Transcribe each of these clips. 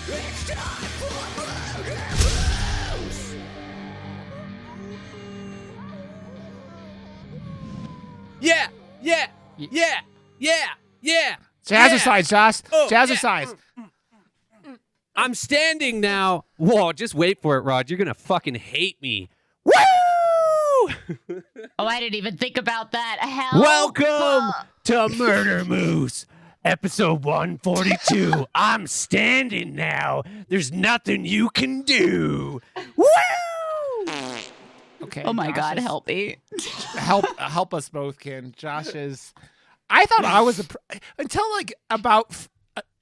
It's time for murder moose. Yeah, yeah, yeah, yeah, yeah. Jazzercise, Josh. Oh, Jazzercise. I'm standing now. Whoa, just wait for it, Rod. You're gonna fucking hate me. Woo! Oh, I didn't even think about that. Hell. Welcome to Murder Moose, episode 142. I'm standing now. There's nothing you can do. Woo! Okay. Oh my Josh God, is- help me. help us both, Ken. Josh is. I thought I was until like about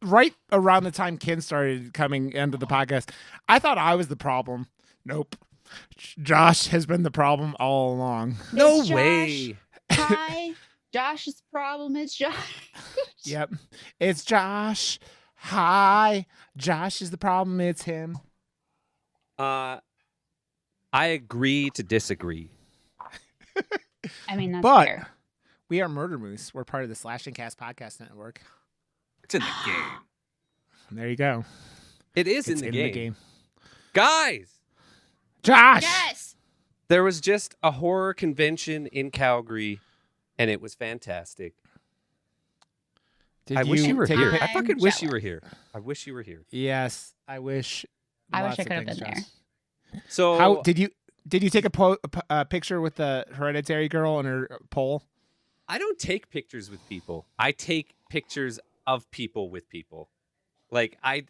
right around the time Ken started coming into the podcast. I thought I was the problem. Nope. Josh has been the problem all along. No It's Josh. way. Hi. Josh's problem is Josh. Yep. It's Josh. Hi. Josh is the problem. It's him. I agree to disagree. I mean, that's But fair. we are Murder Moose. We're part of the Slashing Cast Podcast Network. It's in the game. There you go. It is It's in the game. game. Guys, Josh. Yes. there was just a horror convention in Calgary, and it was fantastic. Did I wish you were take a here. pic- I fucking wish you jealous. were here. I wish you were here. Yes, I wish. I wish lots I of could have things, been Josh. there. So How did you take a picture with the Hereditary girl and her pole? I don't take pictures with people. I take pictures of people with people. Like I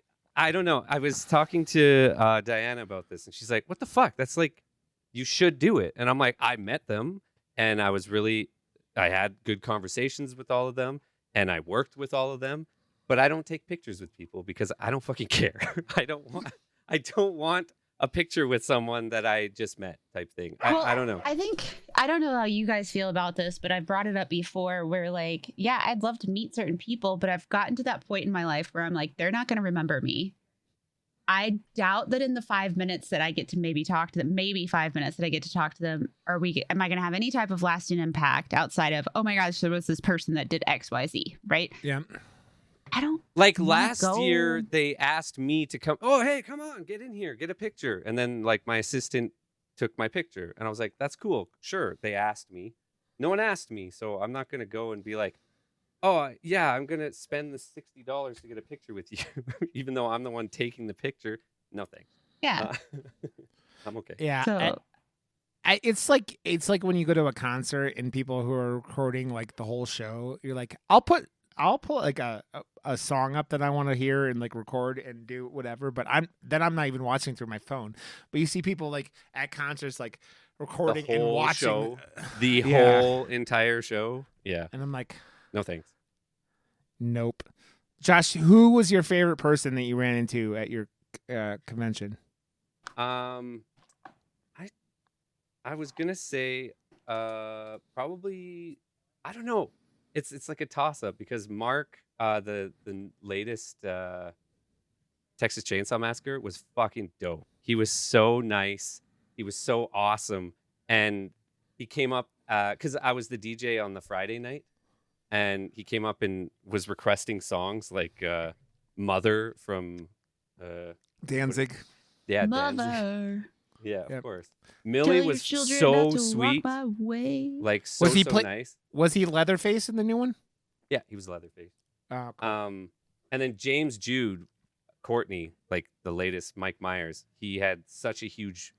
don't know. I was talking to Diana about this, and she's like, "What the fuck? That's like, you should do it." And I'm like, I met them, and I had good conversations with all of them, and I worked with all of them, but I don't take pictures with people because I don't fucking care. I don't want a picture with someone that I just met type thing. Well, I don't know. I don't know how you guys feel about this, but I've brought it up before where like, yeah, I'd love to meet certain people, but I've gotten to that point in my life where I'm like, they're not going to remember me. I doubt that in the 5 minutes that I get to maybe talk to them, maybe 5 minutes that I get to talk to them, am I going to have any type of lasting impact outside of, oh my gosh, there was this person that did X, Y, Z, right? Yeah. I don't Like wanna last year, go. they asked me to come. Oh, hey, come on, get in here, get a picture. And then like my assistant took my picture, and I was like, "That's cool, sure." They asked me. No one asked me, so I'm not gonna go and be like, "Oh, yeah, I'm gonna spend the $60 to get a picture with you," even though I'm the one taking the picture. No thanks. Yeah. I'm okay. Yeah. So It's like when you go to a concert and people who are recording like the whole show. You're like, I'll put like a song up that I want to hear and like record and do whatever. But I'm not even watching through my phone. But you see people like at concerts like recording The and whole watching show, the Yeah. whole entire show. Yeah. and I'm like, No thanks. nope. Josh, who was your favorite person that you ran into at your convention? I was gonna say probably, I don't know. It's like a toss up because Mark, the latest Texas Chainsaw Massacre was fucking dope. He was so nice. He was so awesome, and he came up because I was the DJ on the Friday night, and he came up and was requesting songs like "Mother" from Danzig. yeah, Danzig. mother, Yeah, Yep. of course. tell Millie your was children so not to sweet, walk my way. like so Was he so nice. Was he Leatherface in the new one? Yeah, he was Leatherface. Oh, cool. And then James Jude Courtney, like the latest Mike Myers, he had such a huge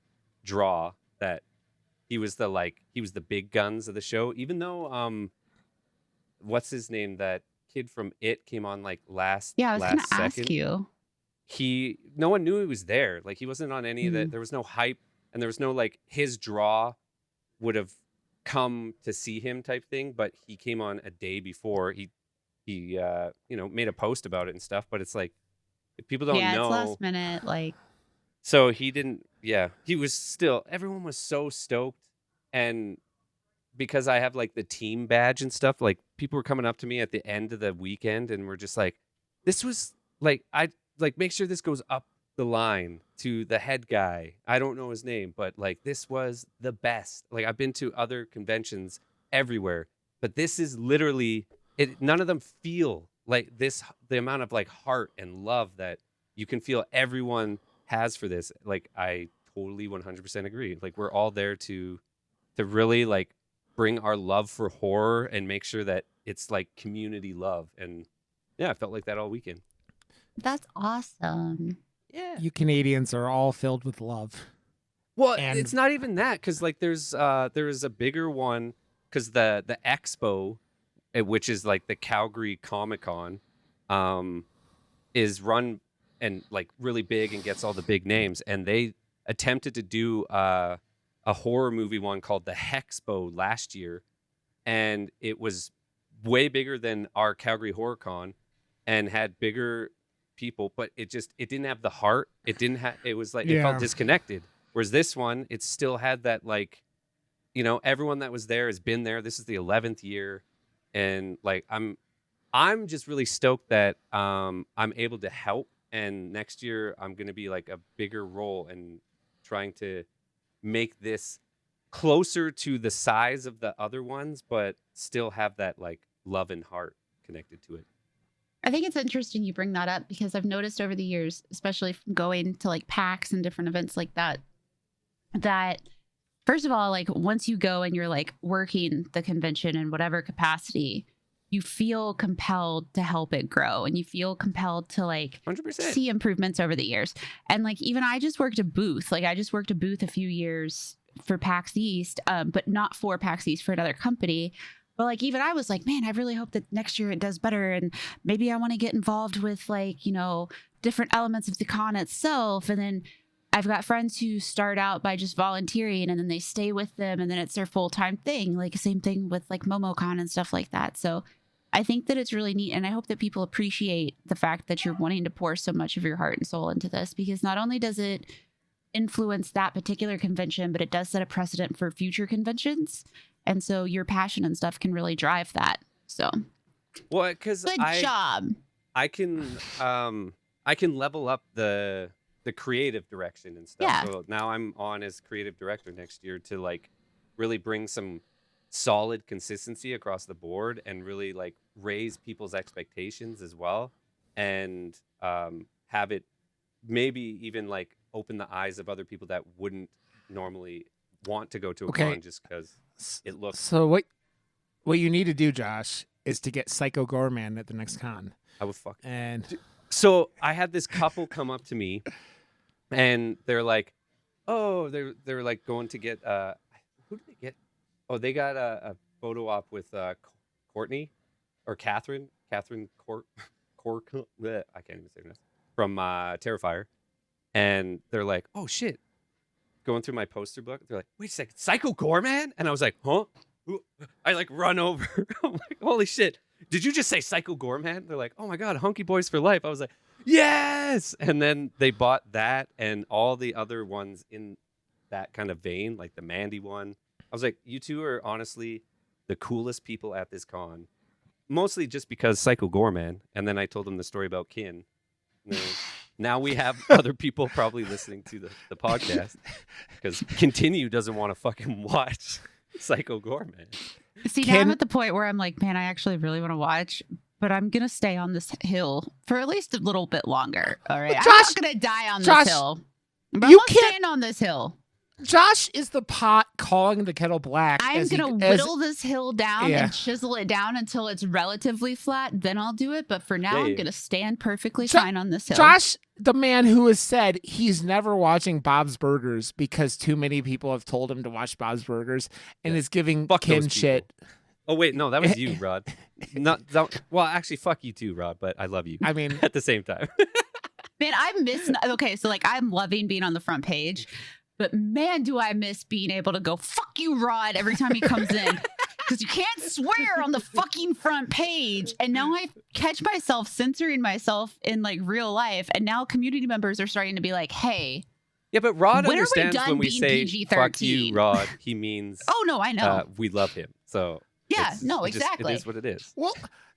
draw that he was the big guns of the show. Even though what's his name, that kid from It came on like last Yeah, I was going last to ask second. you. No one knew he was there. Like he wasn't on any of Mm-hmm. that. There was no hype, and there was no like his draw would have come to see him type thing. But he came on a day before. He made a post about it and stuff. But it's like if people don't Yeah, know, it's last minute. Like, so he didn't. Yeah, he was still. Everyone was so stoked, and because I have like the team badge and stuff, like people were coming up to me at the end of the weekend and were just like, "This was like make sure this goes up the line to the head guy. I don't know his name, but like this was the best. Like I've been to other conventions everywhere, but this is literally it. None of them feel like this. The amount of like heart and love that you can feel everyone has for this. Like, I totally 100% agree. Like, we're all there to really like bring our love for horror and make sure that it's like community love. And yeah, I felt like that all weekend. That's awesome. Yeah. You Canadians are all filled with love. Well, And- it's not even that, because like there is a bigger one, because the expo, which is like the Calgary Comic-Con, is run and like really big and gets all the big names, and they attempted to do a horror movie one called the Hexpo last year, and it was way bigger than our Calgary Horror Con and had bigger people, but it didn't have the heart. It didn't have, it was like, it felt disconnected. Whereas this one, it still had that, like, you know, everyone that was there has been there. This is the 11th year. And like, I'm just really stoked that I'm able to help. And next year I'm going to be like a bigger role and trying to make this closer to the size of the other ones, but still have that like love and heart connected to it. I think it's interesting you bring that up, because I've noticed over the years, especially from going to like PAX and different events like that, that first of all, like once you go and you're like working the convention in whatever capacity, you feel compelled to help it grow, and you feel compelled to like 100%. see improvements over the years. And like, even I just worked a booth, a few years for PAX East, but not for PAX East, for another company. But like, even I was like, man, I really hope that next year it does better. And maybe I want to get involved with like, you know, different elements of the con itself. And then I've got friends who start out by just volunteering, and then they stay with them, and then it's their full-time thing. Like, same thing with like MomoCon and stuff like that. So I think that it's really neat. And I hope that people appreciate the fact that you're wanting to pour so much of your heart and soul into this, because not only does it influence that particular convention, but it does set a precedent for future conventions. And so your passion and stuff can really drive that. So, Well, because good job. I can level up the creative direction and stuff. Yeah. So now I'm on as creative director next year to like really bring some solid consistency across the board and really like raise people's expectations as well, and have it maybe even like open the eyes of other people that wouldn't normally want to go to a con just because it looks. So what you need to do, Josh, is to get Psycho Gorman at the next con. I would fuck. And So I had this couple come up to me, and they're like, "Oh, they're like going to get who did they get? Oh, they got a photo op with Courtney or Catherine I can't even say her name, from Terrifier," and they're like, "Oh shit." Going through my poster book, they're like, "Wait a second, Psycho Gorman?" And I was like, "Huh?" I like run over. I'm like, "Holy shit. Did you just say Psycho Gorman?" They're like, "Oh my God, Hunky Boys for Life." I was like, "Yes!" And then they bought that and all the other ones in that kind of vein, like the Mandy one. I was like, "You two are honestly the coolest people at this con." Mostly just because Psycho Gorman. And then I told them the story about Kin. Now we have other people probably listening to the podcast, because Kintinue doesn't want to fucking watch Psycho Gorman. See, now I'm at the point where I'm like, man, I actually really want to watch, but I'm going to stay on this hill for at least a little bit longer. All right. I'm not going to die on this hill. But you I'm can't- staying on this hill. Josh is the pot calling the kettle black. I'm going to whittle this hill down Yeah. and chisel it down until it's relatively flat. Then I'll do it. But for now, I'm going to stand perfectly fine on this hill. Josh, the man who has said he's never watching Bob's Burgers because too many people have told him to watch Bob's Burgers, and is giving Fuck Kin those shit. Oh, wait, no, that was you, Rod. Well, actually, fuck you too, Rod, but I love you I mean, at the same time. Man, I miss. Okay, so like I'm loving being on the front page, but man, do I miss being able to go "fuck you, Rod" every time he comes in, because you can't swear on the fucking front page. And now I catch myself censoring myself in like real life, and now community members are starting to be like, "Hey." Yeah, but Rod When are we understands done when we being say PG-13? "fuck you, Rod," he means Oh no, I know. we love him. So Yeah, it's no, just- exactly. it is what it is. well,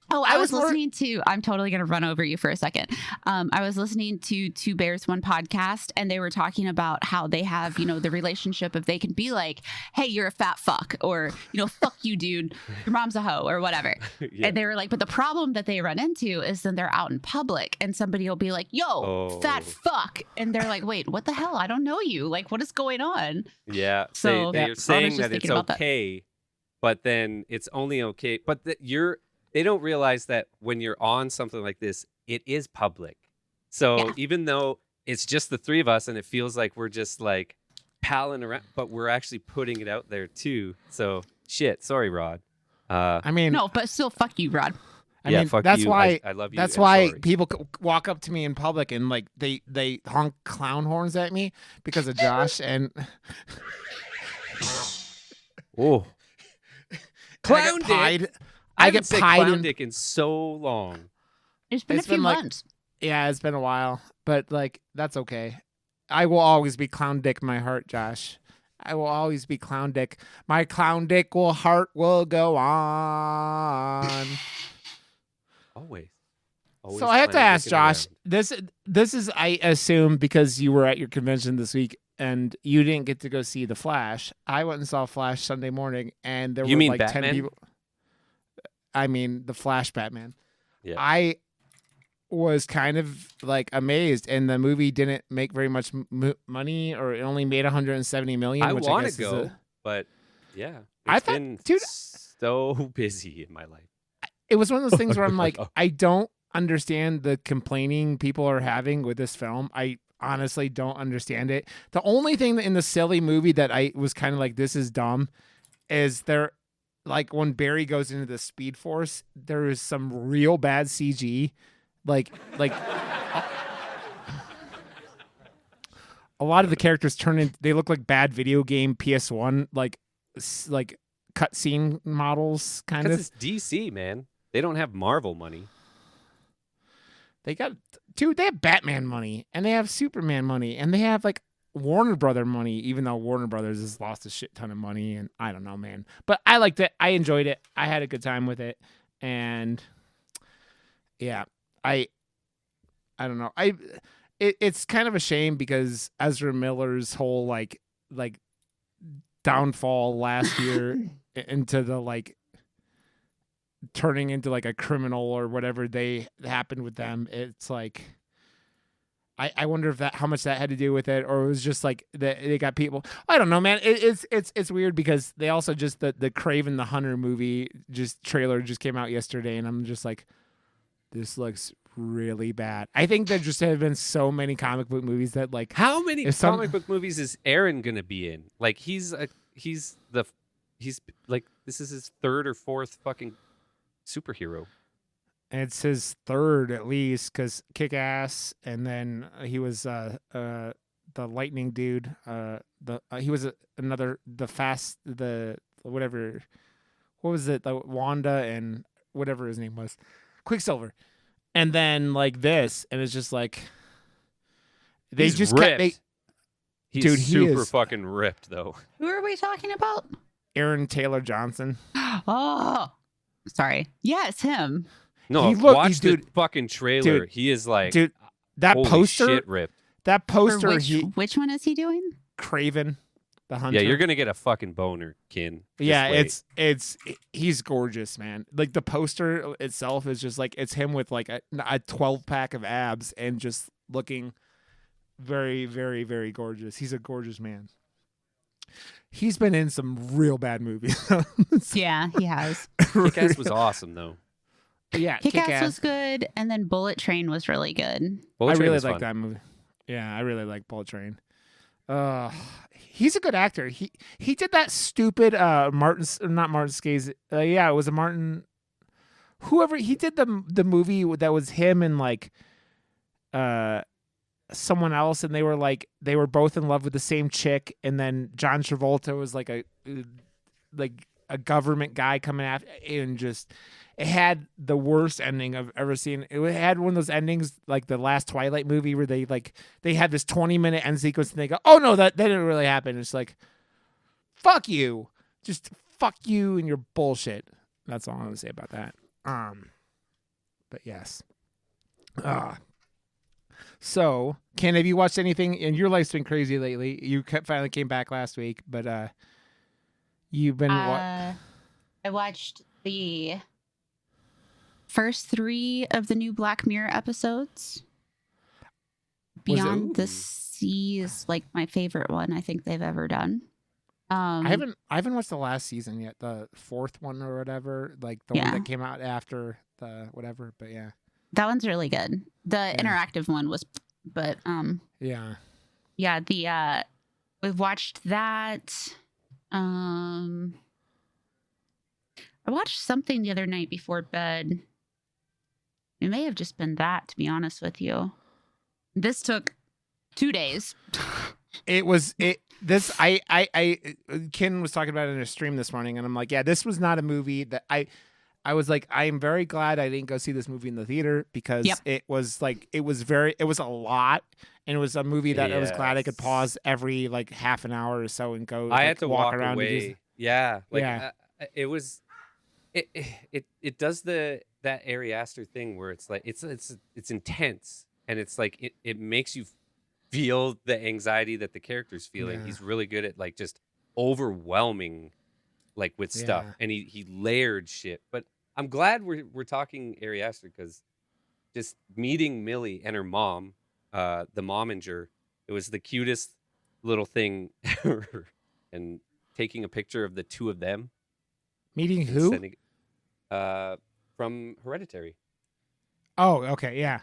Oh, I was more- listening to, I'm totally going to run over you for a second. I was listening to Two Bears, One podcast, and they were talking about how they have, the relationship if they can be like, hey, you're a fat fuck, or, fuck you, dude, your mom's a hoe, or whatever. Yeah. And they were like, but the problem that they run into is then they're out in public and somebody will be like, yo, fat fuck. And they're like, wait, what the hell? I don't know you. Like, what is going on? Yeah. So they're I was saying just that it's thinking about that. okay, but then it's only okay. But they don't realize that when you're on something like this, it is public. So Yeah. even though it's just the three of us and it feels like we're just like palling around, but we're actually putting it out there too. So shit. Sorry, Rod. I mean, No, but still, fuck you, Rod. I yeah, mean, fuck that's you. why I love you. That's and why sorry. people walk up to me in public and like they honk clown horns at me because of Josh and Oh, clown I dick. I haven't get said pied clown in. dick in so long. It's been It's a few been like- months. Yeah, it's been a while, but like that's okay. I will always be clown dick in my heart, Josh. I will always be clown dick. My clown dick heart will go on. Always. So I have to clown ask dicking Josh. around. This is I assume because you were at your convention this week and you didn't get to go see The Flash. I went and saw Flash Sunday morning, and there You were mean like 10 Batman? people. I mean the Flash Batman. Yeah. I was kind of like amazed, and the movie didn't make very much money, or it only made 170 million. I which want guess to is go, but yeah, I it's thought- been dude- so busy in my life. It was one of those things where I'm like, I don't understand the complaining people are having with this film. I honestly don't understand it. The only thing in the silly movie that I was kind of like, this is dumb, is there, like when Barry goes into the Speed Force, there is some real bad CG, like a lot of the characters turn in. They look like bad video game PS1 like cutscene models, kind Because of. it's DC, man. They don't have Marvel money. They have Batman money, and they have Superman money, and they have like Warner Brother money, even though Warner Brothers has lost a shit ton of money, and I don't know, man. But I liked it. I enjoyed it. I had a good time with it. And yeah, I don't know. It's kind of a shame because Ezra Miller's whole like downfall last year into the like turning into like a criminal or whatever they happened with them. It's like I wonder if how much that had to do with it, or it was just like they got people. I don't know, man. It's weird because they also just the Craven the Hunter movie trailer just came out yesterday, and I'm just like, this looks really bad. I think there just have been so many comic book movies that like How many If some- comic book movies is Aaron gonna be in? Like he's like this is his third or fourth fucking superhero. it's his third at least, because Kick-Ass, and then he was the Lightning dude. He was whatever. What was it? The Wanda and whatever his name was, Quicksilver, and then like this, and it's just like they He's just ripped. kept. He's Dude, he super is- fucking ripped though. Who are we talking about? Aaron Taylor Johnson. Oh, sorry. Yeah, it's him. No, watch the dude, fucking trailer. dude, He is like Dude, that holy poster, shit ripped. that For poster, which one is he doing? Craven, the Hunter. Yeah, you're gonna get a fucking boner, Kin. Just Yeah, wait. he's gorgeous, man. Like the poster itself is just like it's him with like a 12-pack of abs and just looking very, very, very gorgeous. He's a gorgeous man. He's been in some real bad movies. Yeah, he has. Kick-Ass was awesome though. Yeah, Kick-Ass was good, and then Bullet Train was really good. Bullet I Train really was like fun. that movie. Yeah, I really like Bullet Train. He's a good actor. He did that stupid not Martin Scorsese. Yeah, it was a Martin. Whoever he did the movie that was him and like someone else, and they were both in love with the same chick, and then John Travolta was like a government guy coming after, and just it had the worst ending I've ever seen. It had one of those endings like the last Twilight movie where they had this 20-minute end sequence and they go, oh no, that didn't really happen. It's like, fuck you, just fuck you and your bullshit. That's all I'm gonna say about that. But yes. So, Ken, have you watched anything? And your life's been crazy lately. You finally came back last week, but you've been what? I watched the first 3 of the new Black Mirror episodes. Beyond the Sea is like my favorite one I think they've ever done. I haven't watched the last season yet, the 4th one or whatever, like the one that came out after the whatever. But yeah, that one's really good. The interactive one was, but yeah. The we've watched that. I watched something the other night before bed. It may have just been that, to be honest with you. This took 2 days. Ken was talking about it in a stream this morning, and I'm like, yeah, this was not a movie that I was like, I am very glad I didn't go see this movie in the theater because it was a lot, and it was a movie that I was glad I could pause every like half an hour or so and go. I had to walk around. away. It does that Ari Aster thing where it's like it's intense, and it's like it makes you feel the anxiety that the character's feeling. He's really good at like just overwhelming like with stuff, and he layered shit. But I'm glad we're talking Ari Aster because just meeting Millie and her mom, the momager, it was the cutest little thing ever. And taking a picture of the two of them. Meeting who? From Hereditary. Oh, okay, yeah.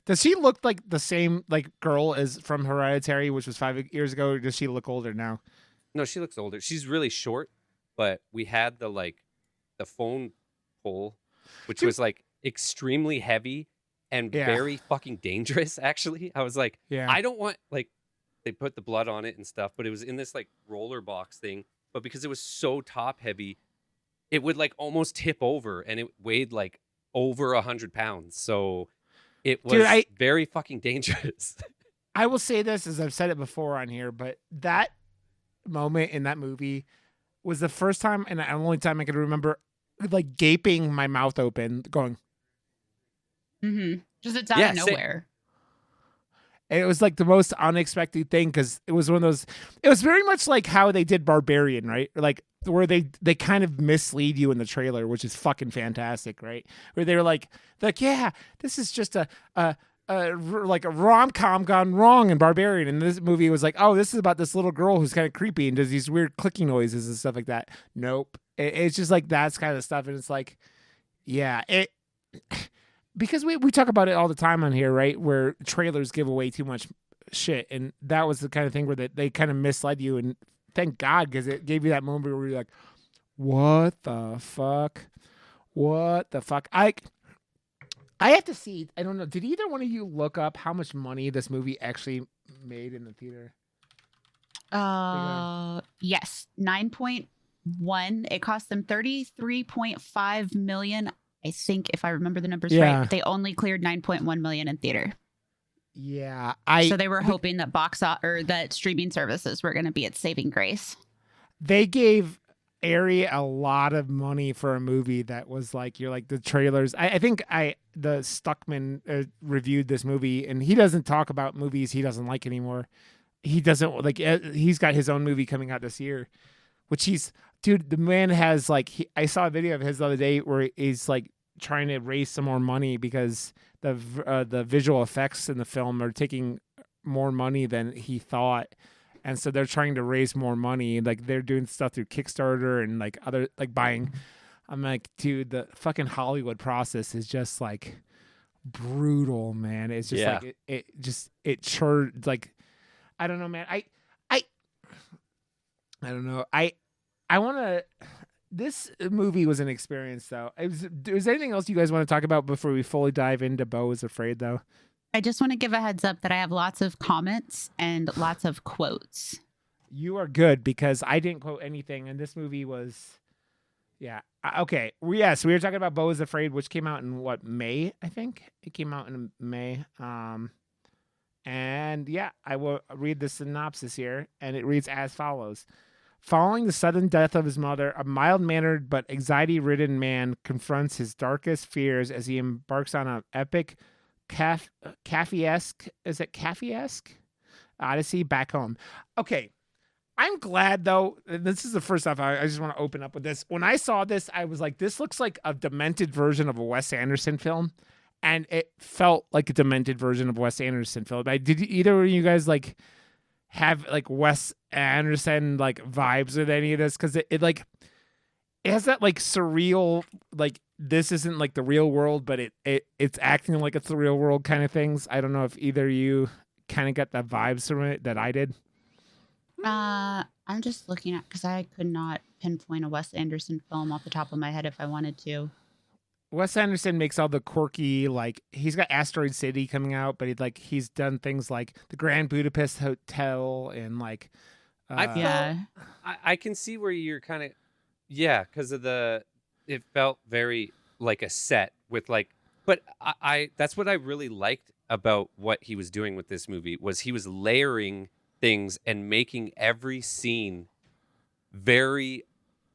Does she look like the same like girl as from Hereditary, which was 5 years ago, or does she look older now? No, she looks older. She's really short, but we had the phone pole, which was like extremely heavy and very fucking dangerous, actually. I was like, I don't want like they put the blood on it and stuff, but it was in this like roller box thing. But because it was so top heavy, it would like almost tip over, and it weighed like over 100 pounds. So it was very fucking dangerous. I will say this, as I've said it before on here, but that moment in that movie was the first time and the only time I could remember like gaping my mouth open going. Just it's out of nowhere. It was like the most unexpected thing because it was one of those. It was very much like how they did Barbarian, right? Like where they kind of mislead you in the trailer, which is fucking fantastic, right? Where they were like, yeah, this is just a like a rom-com gone wrong in Barbarian, and this movie was like, oh, this is about this little girl who's kind of creepy and does these weird clicking noises and stuff like that. Nope, it's just like that's kind of stuff, and it's like, yeah, because we talk about it all the time on here, right? Where trailers give away too much shit, and that was the kind of thing where they kind of misled you, and thank God, because it gave you that moment where you're like, what the fuck? What the fuck? I have to see. I don't know. Did either one of you look up how much money this movie actually made in the theater? Yes, 9.1. It cost them $33.5 million. I think if I remember the numbers right, but they only cleared 9.1 million in theater. Yeah, so they were hoping that that streaming services were going to be its saving grace. They gave Ari a lot of money for a movie that was like, you're like the trailers. I think the Stuckman reviewed this movie, and he doesn't talk about movies he doesn't like anymore. He doesn't like. He's got his own movie coming out this year, which dude, the man has like. I saw a video of his the other day where he's like trying to raise some more money because the visual effects in the film are taking more money than he thought. And so they're trying to raise more money. Like they're doing stuff through Kickstarter and like other like buying. I'm like, dude, the fucking Hollywood process is just like brutal, man. It's just like it churned. Like, I don't know, man. I don't know. I want to. This movie was an experience, though. Is there anything else you guys want to talk about before we fully dive into Beau Is Afraid, though? I just want to give a heads up that I have lots of comments and lots of quotes. You are good because I didn't quote anything, and this movie was, okay. So we were talking about Beau Is Afraid, which came out in May? I think it came out in May. And I will read the synopsis here, and it reads as follows. Following the sudden death of his mother, a mild-mannered but anxiety-ridden man confronts his darkest fears as he embarks on an epic Kafkaesque odyssey back home. Okay, I'm glad though. This is the first stuff I just want to open up with this. When I saw this, I was like, this looks like a demented version of a Wes Anderson film, and it felt like a demented version of a Wes Anderson film. Did either of you guys like have like Wes Anderson like vibes with any of this? Because it like it has that like surreal, like this isn't like the real world, but it's acting like it's the real world kind of things. I don't know if either of you kind of got the vibes from it that I did. I'm just looking at, because I could not pinpoint a Wes Anderson film off the top of my head if I wanted to. Wes Anderson makes all the quirky, like he's got Asteroid City coming out, but he's done things like the Grand Budapest Hotel and like. I can see where you're kind of, because of it felt very like a set with like, but I that's what I really liked about what he was doing with this movie was he was layering things and making every scene very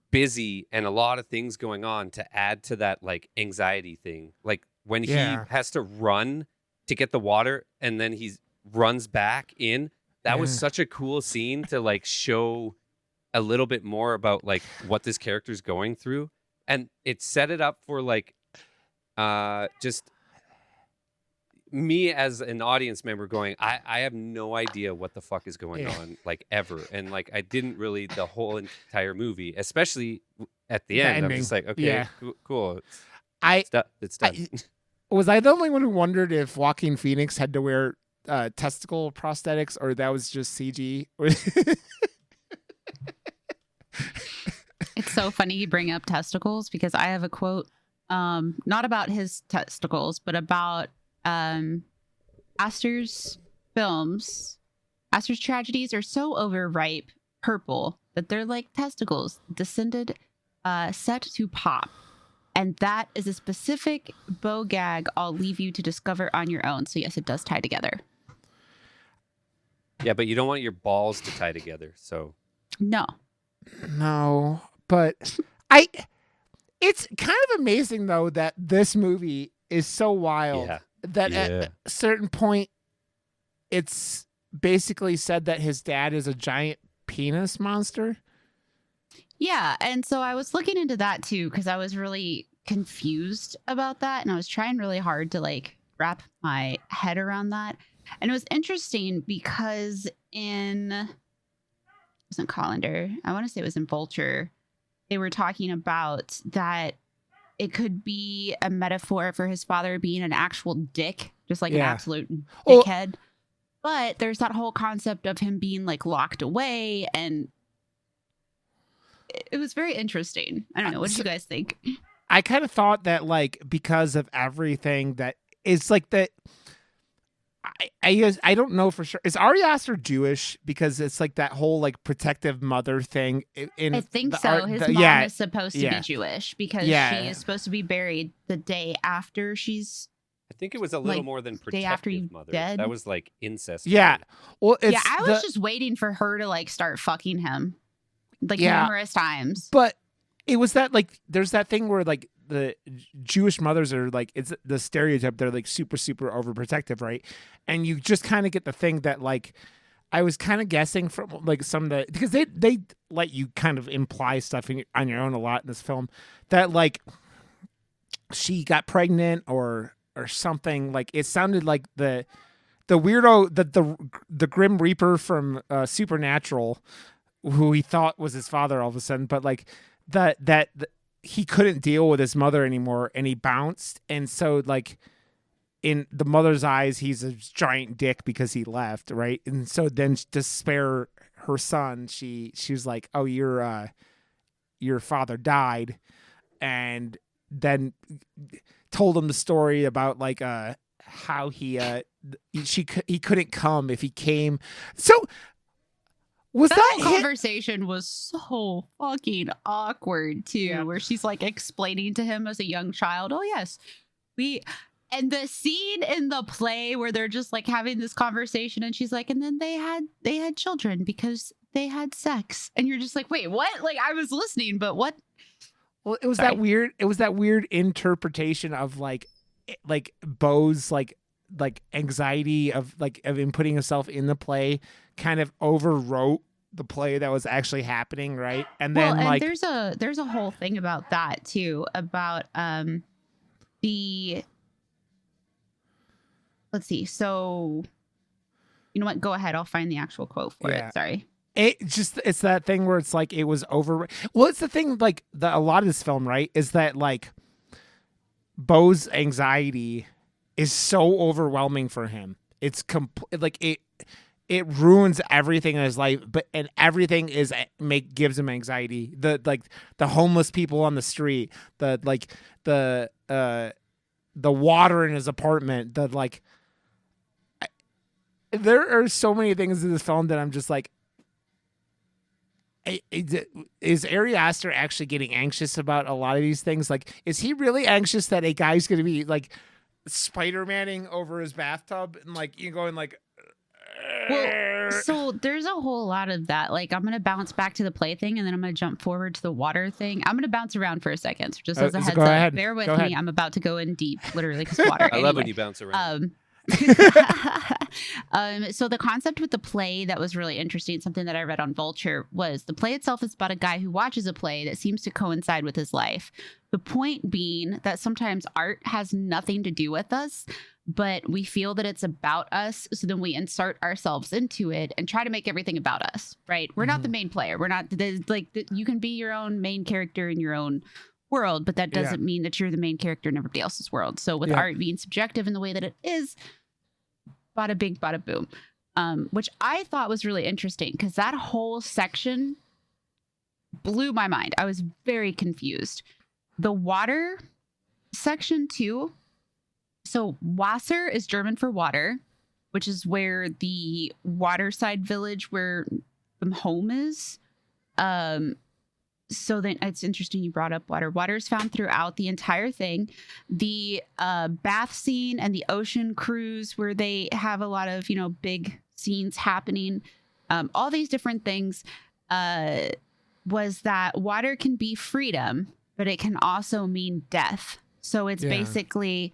busy and a lot of things going on to add to that like anxiety thing. Like when he has to run to get the water and then he runs back in. That was such a cool scene to like show a little bit more about like what this character's going through. And it set it up for like just me as an audience member going, I have no idea what the fuck is going on, like ever. And like, I didn't really the whole entire movie, especially at the end. I'm just like, okay, cool. It's done. Was I the only one who wondered if Joaquin Phoenix had to wear testicle prosthetics or that was just CG? It's so funny you bring up testicles because I have a quote, not about his testicles, but about Astor's films. Astor's tragedies are so overripe purple that they're like testicles descended set to pop. And that is a specific Beau gag I'll leave you to discover on your own. So yes, it does tie together. Yeah, but you don't want your balls to tie together, so. No, but it's kind of amazing though that this movie is so wild that at a certain point it's basically said that his dad is a giant penis monster. Yeah, and so I was looking into that too because I was really confused about that, and I was trying really hard to like wrap my head around that. And it was interesting because it wasn't Colander, I want to say it was in Vulture, they were talking about that it could be a metaphor for his father being an actual dick, just like an absolute dickhead. But there's that whole concept of him being like locked away, and it was very interesting. I don't know. What did you guys think? I kind of thought that like because of everything that is like that. I don't know for sure. Is Ari Aster Jewish? Because it's like that whole like protective mother thing. I think so. His mom is supposed to be Jewish because she is supposed to be buried the day after she's. I think it was a little more than protective day after you mother. Dead. That was like incest. Yeah. Well, I was just waiting for her to like start fucking him, like numerous times. But it was that like there's that thing where like the Jewish mothers are like, it's the stereotype, they're like super overprotective, right? And you just kind of get the thing that like I was kind of guessing from like some of the, because they let you kind of imply stuff on your own a lot in this film that like she got pregnant or something. Like it sounded like the weirdo, the Grim Reaper from Supernatural, who he thought was his father all of a sudden, but like that he couldn't deal with his mother anymore and he bounced. And so like in the mother's eyes, he's a giant dick because he left. Right. And so then to spare her son, she was like, oh, your father died. And then told him the story about like, how he couldn't come if he came. So that conversation was so fucking awkward too, where she's like explaining to him as a young child, oh yes, and the scene in the play where they're just like having this conversation and she's like, and then they had children because they had sex, and you're just like, wait, what? Like I was listening, but what? Well, it was Sorry. that weird. It was that weird interpretation of like Beau's like anxiety of him putting himself in the play, kind of overwrote the play that was actually happening, right? And then Well, and like there's a whole thing about that too, about the let's see. So you know what? Go ahead. I'll find the actual quote for Yeah. it. Sorry. It's that thing where it's like it was over. Well, it's the thing like a lot of this film, right, is that like Beau's anxiety is so overwhelming for him. It's like it ruins everything in his life, and everything gives him anxiety. The homeless people on the street, the water in his apartment, there are so many things in this film that I'm just like, is Ari Aster actually getting anxious about a lot of these things? Like, is he really anxious that a guy's going to be like Spider-Manning over his bathtub and like you going like? Well, so there's a whole lot of that. Like, I'm going to bounce back to the play thing, and then I'm going to jump forward to the water thing. I'm going to bounce around for a second. So just as a heads go up, ahead. bear with Go me. ahead. I'm about to go in deep, literally, because water. I love when you bounce around. So the concept with the play that was really interesting, something that I read on Vulture, was the play itself is about a guy who watches a play that seems to coincide with his life. The point being that sometimes art has nothing to do with us, but we feel that it's about us. So then we insert ourselves into it and try to make everything about us, right? We're not the main player. We're not you can be your own main character in your own world, but that doesn't mean that you're the main character in everybody else's world. So with art being subjective in the way that it is, bada bing, bada boom, which I thought was really interesting because that whole section blew my mind. I was very confused. The water section too. So Wasser is German for water, which is where the waterside village where the home is. So then it's interesting you brought up water. Water is found throughout the entire thing. The bath scene and the ocean cruise where they have a lot of, big scenes happening. All these different things was that water can be freedom, but it can also mean death. So it's basically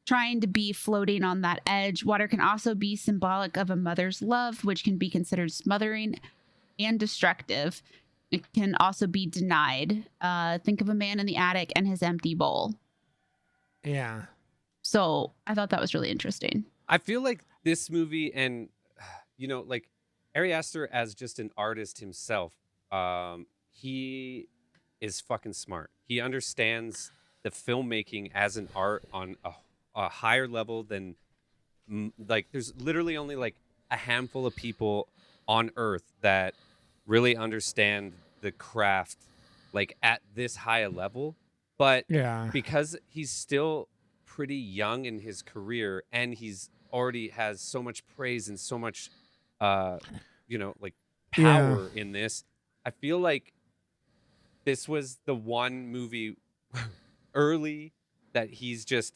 trying to be floating on that edge. Water can also be symbolic of a mother's love, which can be considered smothering and destructive. It can also be denied. Think of a man in the attic and his empty bowl. Yeah. So I thought that was really interesting. I feel like this movie and, like Ari Aster as just an artist himself, he is fucking smart. He understands the filmmaking as an art on a higher level than, there's literally only like a handful of people on Earth that really understand the craft like at this high a level, but because he's still pretty young in his career and he's already has so much praise and so much power in this, I feel like this was the one movie early that he's just,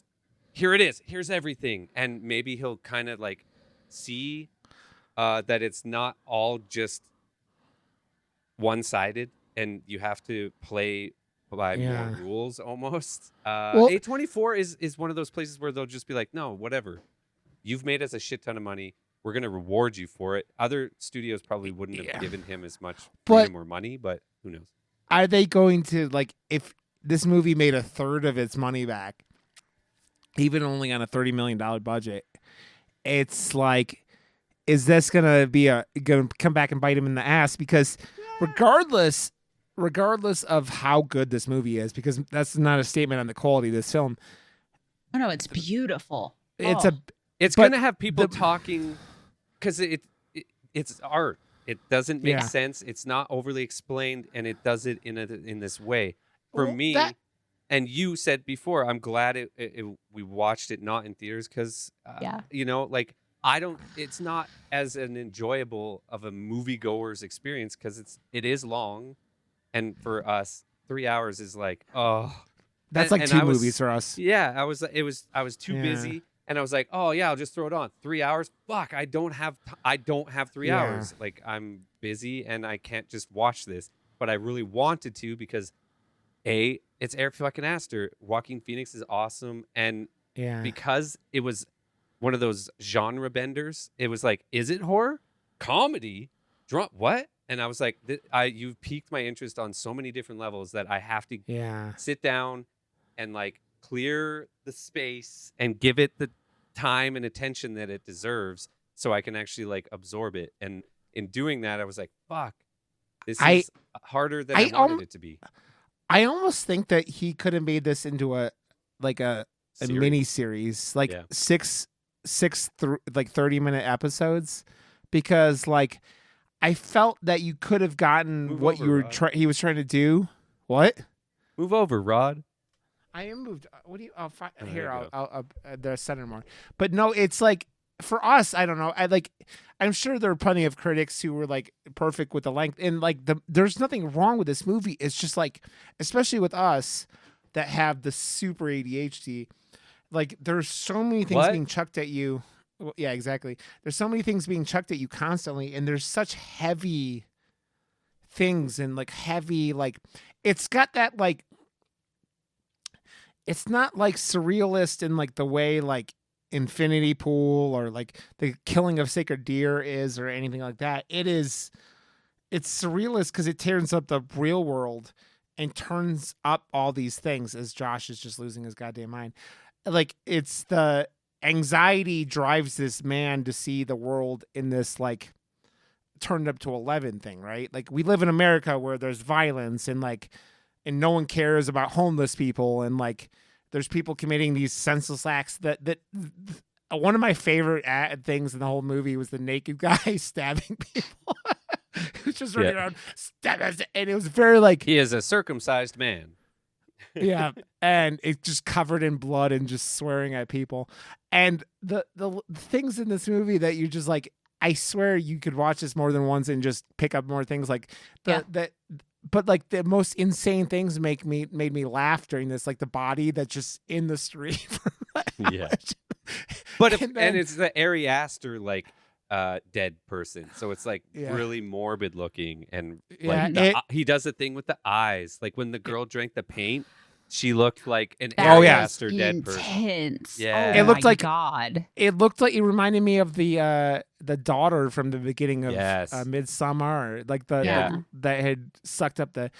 here it is, here's everything, and maybe he'll kind of like see that it's not all just one-sided and you have to play by more rules almost. A24 is one of those places where they'll just be like, no, whatever, you've made us a shit ton of money, we're going to reward you for it. Other studios probably wouldn't have given him as much freedom or money, but who knows. Are they going to, like, if this movie made a third of its money back, even only on a $30 million budget, it's like, is this gonna come back and bite him in the ass? Because regardless of how good this movie is, because that's not a statement on the quality of this film. Oh no, it's beautiful. It's gonna have people talking because it's art. It doesn't make sense. It's not overly explained, and it does it in this way. For me, and you said before, I'm glad we watched it not in theaters because it's not as an enjoyable of a moviegoer's experience because it is long, and for us 3 hours is like, oh, that's like two movies for us. Yeah, I was too busy. And I was like, oh yeah, I'll just throw it on. 3 hours? Fuck, I don't have 3 Yeah. hours. Like I'm busy and I can't just watch this. But I really wanted to because it's Eric fucking Astor. Joaquin Phoenix is awesome. And Yeah. because it was one of those genre benders, it was like, is it horror? Comedy? What? And I was like, you've piqued my interest on so many different levels that I have to Yeah. sit down and like clear the space and give it the time and attention that it deserves so I can actually like absorb it. And in doing that, I was like, fuck, this is harder than I wanted it to be. I almost think that he could have made this into a Series. mini series, like Yeah. six 30-minute episodes, because like I felt that you could have gotten Move what over, you were Rod. he was trying to do. What? Move over, Rod. I am moved. What do you? I'll find Oh, there here. you I'll the center more. But no, it's like for us. I don't know. I'm sure there are plenty of critics who were like perfect with the length, and like there's nothing wrong with this movie. It's just like, especially with us that have the super ADHD, like there's so many things What? being chucked at you. Well, yeah, exactly. There's so many things being chucked at you constantly, and there's such heavy things and like heavy like it's got that like. It's not like surrealist in like the way like Infinity Pool or like the Killing of Sacred Deer is or anything like that. It's surrealist because it tears up the real world and turns up all these things as Josh is just losing his goddamn mind. Like it's the anxiety drives this man to see the world in this like turned up to 11 thing, right? Like we live in America where there's violence and like and no one cares about homeless people, and like there's people committing these senseless acts that one of my favorite things in the whole movie was the naked guy stabbing people. He was just running around and it was very like He is a circumcised man. yeah, and it's just covered in blood and just swearing at people. And the things in this movie that you just like, I swear you could watch this more than once and just pick up more things like but like the most insane things made me laugh during this, like the body that's just in the street. Yeah. But and it's the Ari Aster like dead person, so it's like Yeah. really morbid looking, and Yeah, like he does a thing with the eyes, like when the girl drank the paint, she looked like an That Oh, Ari yeah. Aster dead person. Intense. Yeah. Oh It looked my like- God. it looked like it reminded me of the daughter from the beginning of Yes. Midsummer, or like the Yeah. that had sucked up the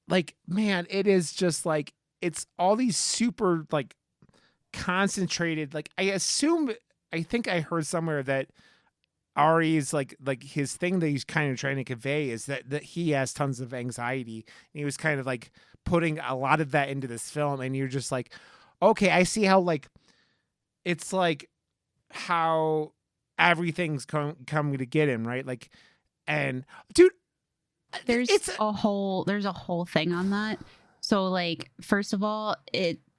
like, man, it is just like it's all these super like concentrated, like I think I heard somewhere that Ari's like his thing that he's kind of trying to convey is that he has tons of anxiety, and he was kind of like putting a lot of that into this film, and you're just like, okay, I see how like it's like how everything's coming to get him, right? Like, and dude, There's it's a whole thing on that. So like, first of all,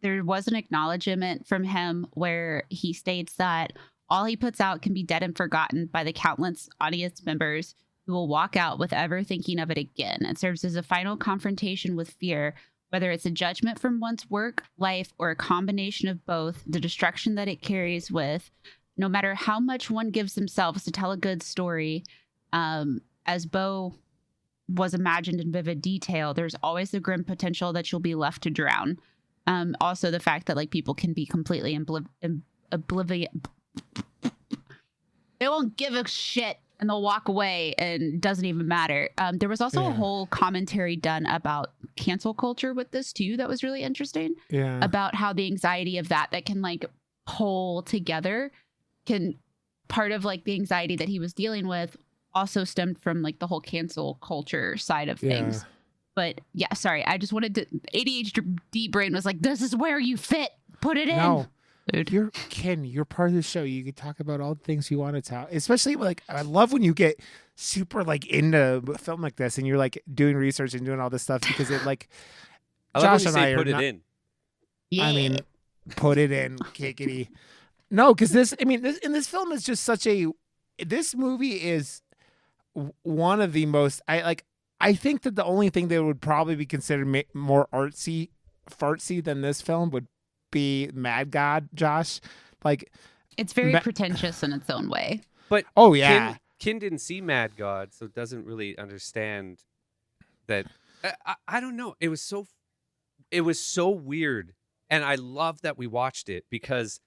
there was an acknowledgement from him where he states that all he puts out can be dead and forgotten by the countless audience members who will walk out with ever thinking of it again. It serves as a final confrontation with fear, whether it's a judgment from one's work, life, or a combination of both, the destruction that it carries with. No matter how much one gives themselves to tell a good story, as Beau was imagined in vivid detail, there's always the grim potential that you'll be left to drown. Also, the fact that like people can be completely oblivious. They won't give a shit and they'll walk away and it doesn't even matter. There was also a whole commentary done about cancel culture with this too that was really interesting, about how the anxiety of that can like pull together part of like the anxiety that he was dealing with also stemmed from like the whole cancel culture side of things. But yeah, sorry, I just wanted to, ADHD brain was like, this is where you fit, put it in. No. Dude. You're part of the show. You can talk about all the things you want to talk. Especially like I love when you get super like into a film like this and you're like doing research and doing all this stuff, because it like I love Josh when and you I say are put it not- in. Yeah. I mean, put it in, kickity. No, because this film is just this movie is one of the most, I think that the only thing that would probably be considered more artsy fartsy than this film would be Mad God, Josh. Like, It's very pretentious in its own way. But oh yeah, Kin didn't see Mad God, so doesn't really understand that. I don't know. It was so weird, and I love that we watched it because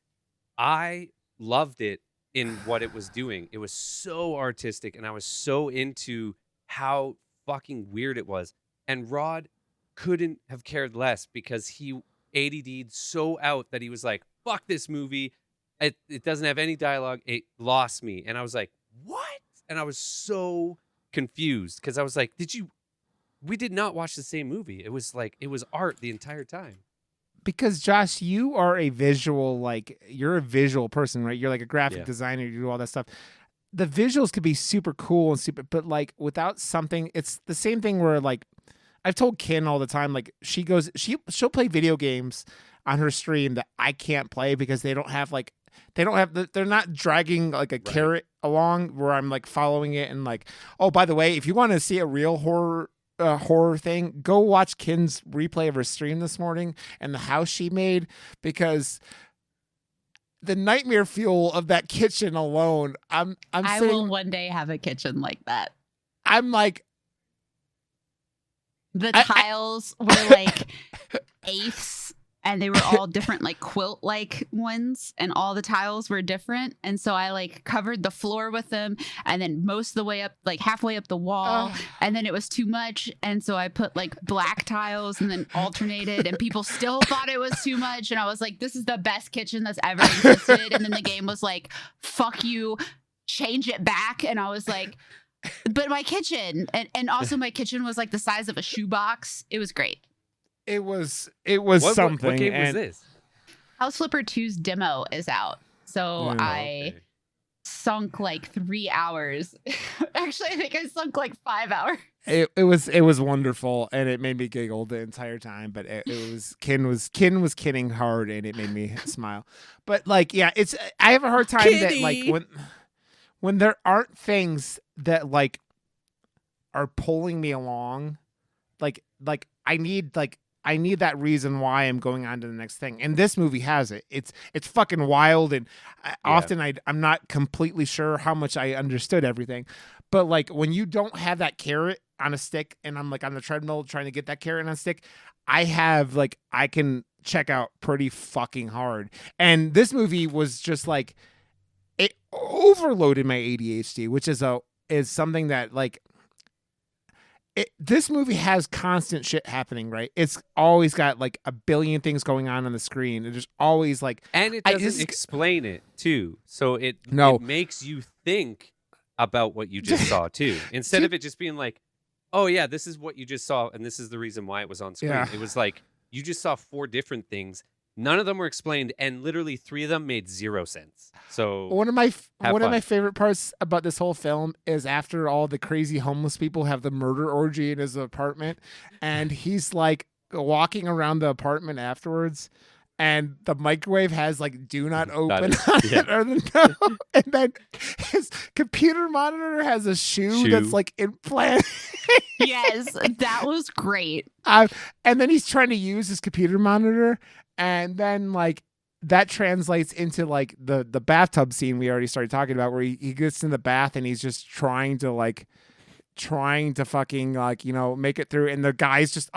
I loved it in what it was doing. It was so artistic, and I was so into how fucking weird it was. And Rod couldn't have cared less because he ADD'd so out that he was like, fuck this movie. It doesn't have any dialogue. It lost me. And I was like, what? And I was so confused because I was like, we did not watch the same movie. It was like, it was art the entire time. because Josh, you are a visual, like you're a visual person, right? You're like a graphic designer. You do all that stuff. The visuals could be super cool and super, but like without something, it's the same thing where like I've told Kin all the time, like she'll play video games on her stream that I can't play because they're not dragging like a carrot along where I'm like following it and like, oh, by the way, if you want to see a real horror thing, go watch Kin's replay of her stream this morning and the house she made, because the nightmare fuel of that kitchen alone. I will one day have a kitchen like that. I'm like, the tiles were like eighths, and they were all different, like quilt like ones, and all the tiles were different. And so I like covered the floor with them, and then most of the way up, like halfway up the wall, and then it was too much. And so I put like black tiles and then alternated, and people still thought it was too much. And I was like, this is the best kitchen that's ever existed. And then the game was like, fuck you, change it back. And I was like, but my kitchen, and also my kitchen was like the size of a shoebox. It was great. It was something. What game was this? House Flipper 2's demo is out. So I sunk like 3 hours. Actually, I think I sunk like 5 hours. It was wonderful, and it made me giggle the entire time. But it was Kin was kidding hard, and it made me smile. But like, yeah, I have a hard time that like when there aren't things that like are pulling me along, like I need that reason why I'm going on to the next thing. And this movie has it. It's fucking wild. And often I'm not completely sure how much I understood everything. But like when you don't have that carrot on a stick and I'm like on the treadmill trying to get that carrot on a stick, I can check out pretty fucking hard. And this movie was just like, it overloaded my ADHD, which is something that like, this movie has constant shit happening, right? It's always got like a billion things going on the screen. There's always like, and it doesn't explain it too, so it makes you think about what you just saw too, instead of it just being like, oh yeah, this is what you just saw, and this is the reason why it was on screen. Yeah. It was like you just saw 4 different things. None of them were explained, and literally 3 of them made 0 sense. So one of my favorite parts about this whole film is after all the crazy homeless people have the murder orgy in his apartment, and he's like walking around the apartment afterwards, and the microwave has like "do not open" on it, or and then his computer monitor has a shoe that's like implanted. Yes, that was great. And then he's trying to use his computer monitor. And then like that translates into like the bathtub scene we already started talking about, where he gets in the bath and he's just trying to fucking like, you know, make it through. And the guy's just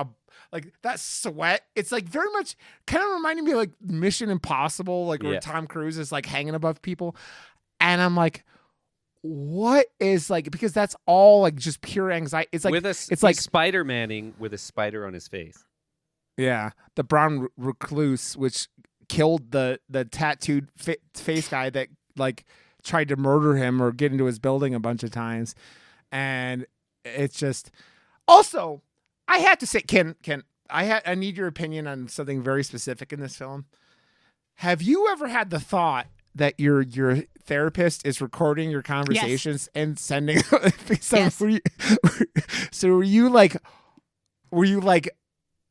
like that sweat. It's like very much kind of reminding me of like Mission Impossible, like where Tom Cruise is like hanging above people. And I'm like, what is like, because that's all like just pure anxiety. It's like, it's like Spider-Manning with a spider on his face. Yeah, the brown recluse, which killed the tattooed face guy that like tried to murder him or get into his building a bunch of times, and it's just. Also, I have to say, Ken, I need your opinion on something very specific in this film. Have you ever had the thought that your therapist is recording your conversations and sending? Yes. Were you like?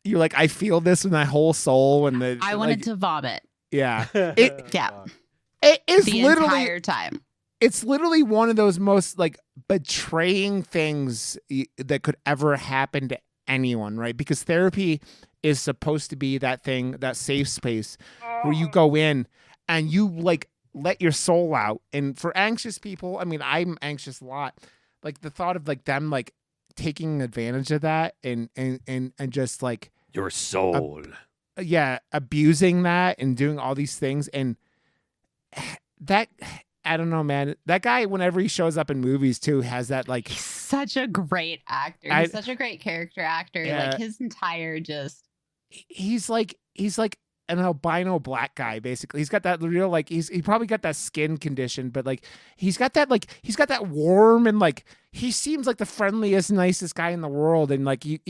You're like, I feel this with my whole soul, and I wanted to vomit. Yeah, it is the literally entire time. It's literally one of those most like betraying things that could ever happen to anyone, right? Because therapy is supposed to be that thing, that safe space where you go in and you like let your soul out. And for anxious people, I mean, I'm anxious a lot. Like the thought of like them like taking advantage of that and just like Your soul. abusing that and doing all these things. And that, I don't know, man. That guy, whenever he shows up in movies too, has that like He's such a great actor. He's such a great character actor. Yeah. Like his entire just. he's like an albino black guy, basically. He's got that real like he probably got that skin condition, but like he's got that warm and like he seems like the friendliest, nicest guy in the world. And like you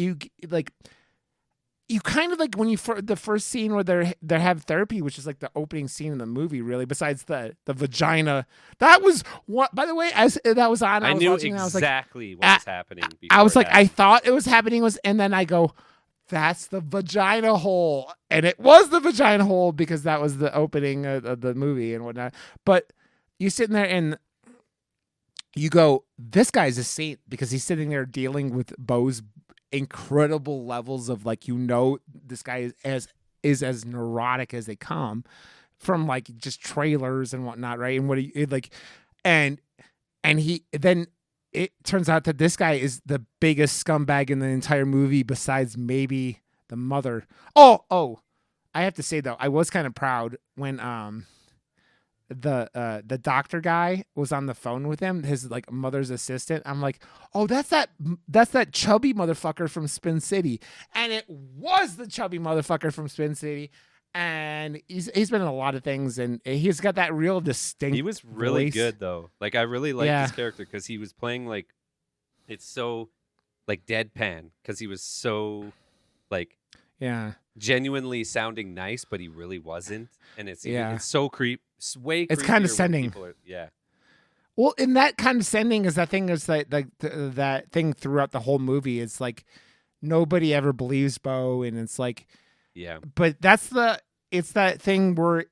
kind of like when the first scene where they have therapy, which is like the opening scene in the movie, really, besides the vagina. That was what, by the way, as that was on, I was knew watching, exactly what was happening. I was like, that. I thought it was happening and then I go, that's the vagina hole. And it was the vagina hole because that was the opening of the movie and whatnot. But you sitting there and you go, this guy's a saint because he's sitting there dealing with Beau's incredible levels of like, this guy is as neurotic as they come from like just trailers and whatnot, right? And what he like, and he then it turns out that this guy is the biggest scumbag in the entire movie besides maybe the mother. Oh, I have to say though, I was kind of proud when the doctor guy was on the phone with him, his like mother's assistant. I'm like, oh, that's that chubby motherfucker from Spin City. And it was the chubby motherfucker from Spin City. And he's been in a lot of things, and he's got that real distinct. He was really voice. good though. Like I really liked his character because he was playing like it's so like deadpan because he was so like genuinely sounding nice, but he really wasn't. And it's so way it's creepier condescending. Well, in that condescending is that thing is like that thing throughout the whole movie. It's like nobody ever believes Beau, and it's like but it's that thing where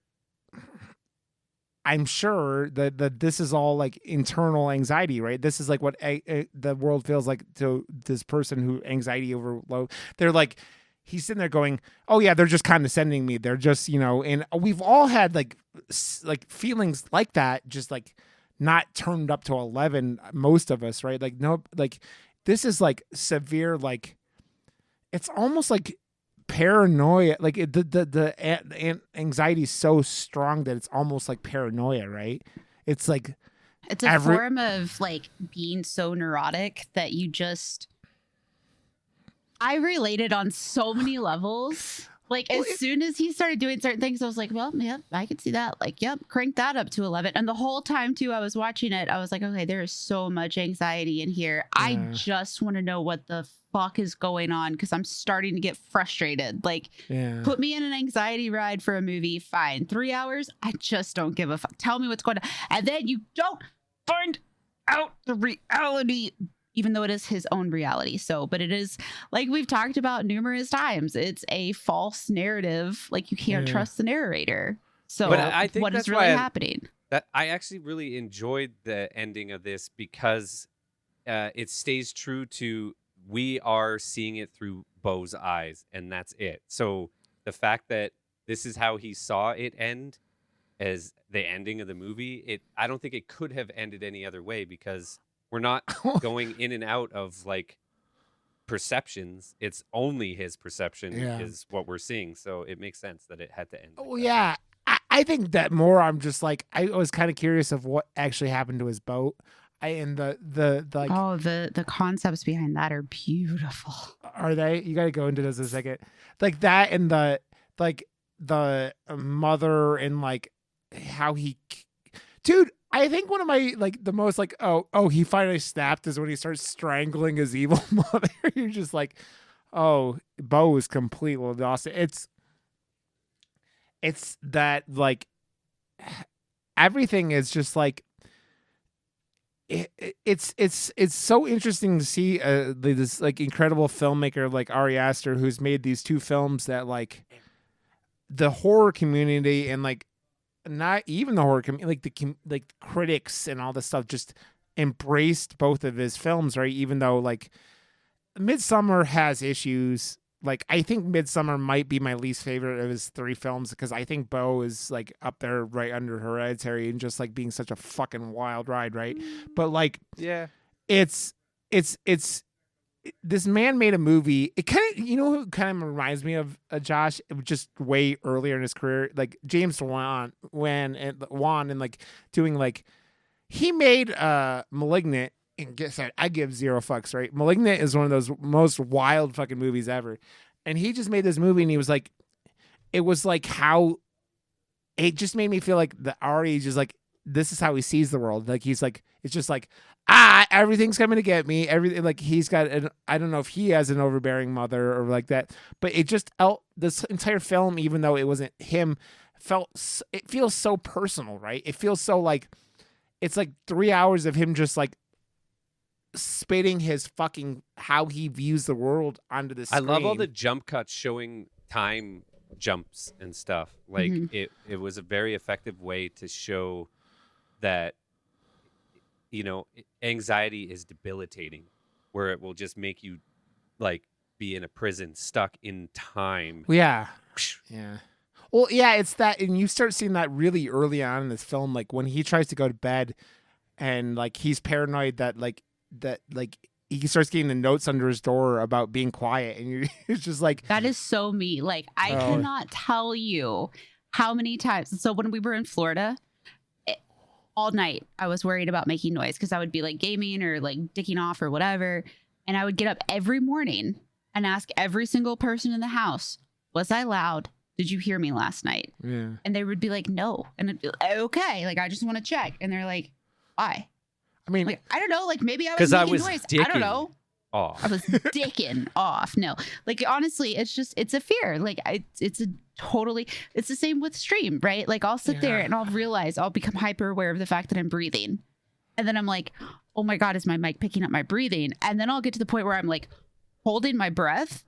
I'm sure that this is all like internal anxiety, right? This is like what the world feels like to this person who anxiety overload. They're like, he's sitting there going, oh yeah, they're just condescending me. They're just, and we've all had like feelings like that, just like not turned up to 11, most of us, right? Like, no, like this is like severe, like it's almost like paranoia. Like the anxiety is so strong that it's almost like paranoia, right? It's like it's a form of like being so neurotic that you just. I related on so many levels. Like as soon as he started doing certain things, I was like, well, yeah, I could see that. Like, yep, crank that up to 11. And the whole time too, I was watching it, I was like, okay, there is so much anxiety in here. I just want to know what the fuck is going on because I'm starting to get frustrated. Like, put me in an anxiety ride for a movie, fine. 3 hours, I just don't give a fuck. Tell me what's going on. And then you don't find out the reality, even though it is his own reality. So, but it is like we've talked about numerous times. It's a false narrative. Like you can't trust the narrator. So but I think what that's is really why happening? I actually really enjoyed the ending of this because it stays true to we are seeing it through Beau's eyes, and that's it. So the fact that this is how he saw it end as the ending of the movie, I don't think it could have ended any other way because we're not going in and out of like perceptions. It's only his perception is what we're seeing. So it makes sense that it had to end. Oh yeah. I think that more I'm just like, I was kind of curious of what actually happened to his boat. And the like, oh, the concepts behind that are beautiful. Are they? You got to go into this in a second. Like that and the mother and like how dude, I think one of my like the most like oh he finally snapped is when he starts strangling his evil mother. You're just like, oh, Beau is completely lost. It's that like everything is just like it's so interesting to see this like incredible filmmaker like Ari Aster who's made these two films that like the horror community and like not even the horror community, like critics and all this stuff just embraced both of his films, right? Even though like Midsommar has issues, like I think Midsummer might be my least favorite of his 3 films because I think Beau is like up there right under Hereditary and just like being such a fucking wild ride, right? But like, Yeah. it's this man made a movie. It kind of, you know, who kind of reminds me of Josh, just way earlier in his career, like James Wan and like doing like he made Malignant. And guess what? I give 0 fucks, right? Malignant is one of those most wild fucking movies ever. And he just made this movie and he was like, it was like how it just made me feel like the Ari is just like, this is how he sees the world. Like, he's like, it's just like, everything's coming to get me. Everything, like he's got I don't know if he has an overbearing mother or like that, but it just, this entire film, even though it wasn't him, it feels so personal, right? It feels so like, it's like 3 hours of him just like, spitting his fucking how he views the world onto the screen. I love all the jump cuts showing time jumps and stuff. Like it was a very effective way to show that, you know, anxiety is debilitating, where it will just make you like be in a prison stuck in time. Yeah. Well, yeah, it's that, and you start seeing that really early on in this film, like when he tries to go to bed and like he's paranoid that he starts getting the notes under his door about being quiet, and it's just like, that is so me. Like, I cannot tell you how many times. So when we were in Florida, all night I was worried about making noise because I would be like gaming or like dicking off or whatever, and I would get up every morning and ask every single person in the house, was I loud? Did you hear me last night? Yeah. And they would be like, no. And it'd be like, okay, like I just want to check. And they're like, why? I mean, like, I don't know. Like maybe I was making noise. I don't know. Off. I was dicking off. No, like honestly, it's a fear. Like it's the same with stream, right? Like I'll sit there and I'll realize I'll become hyper aware of the fact that I'm breathing. And then I'm like, oh my God, is my mic picking up my breathing? And then I'll get to the point where I'm like holding my breath.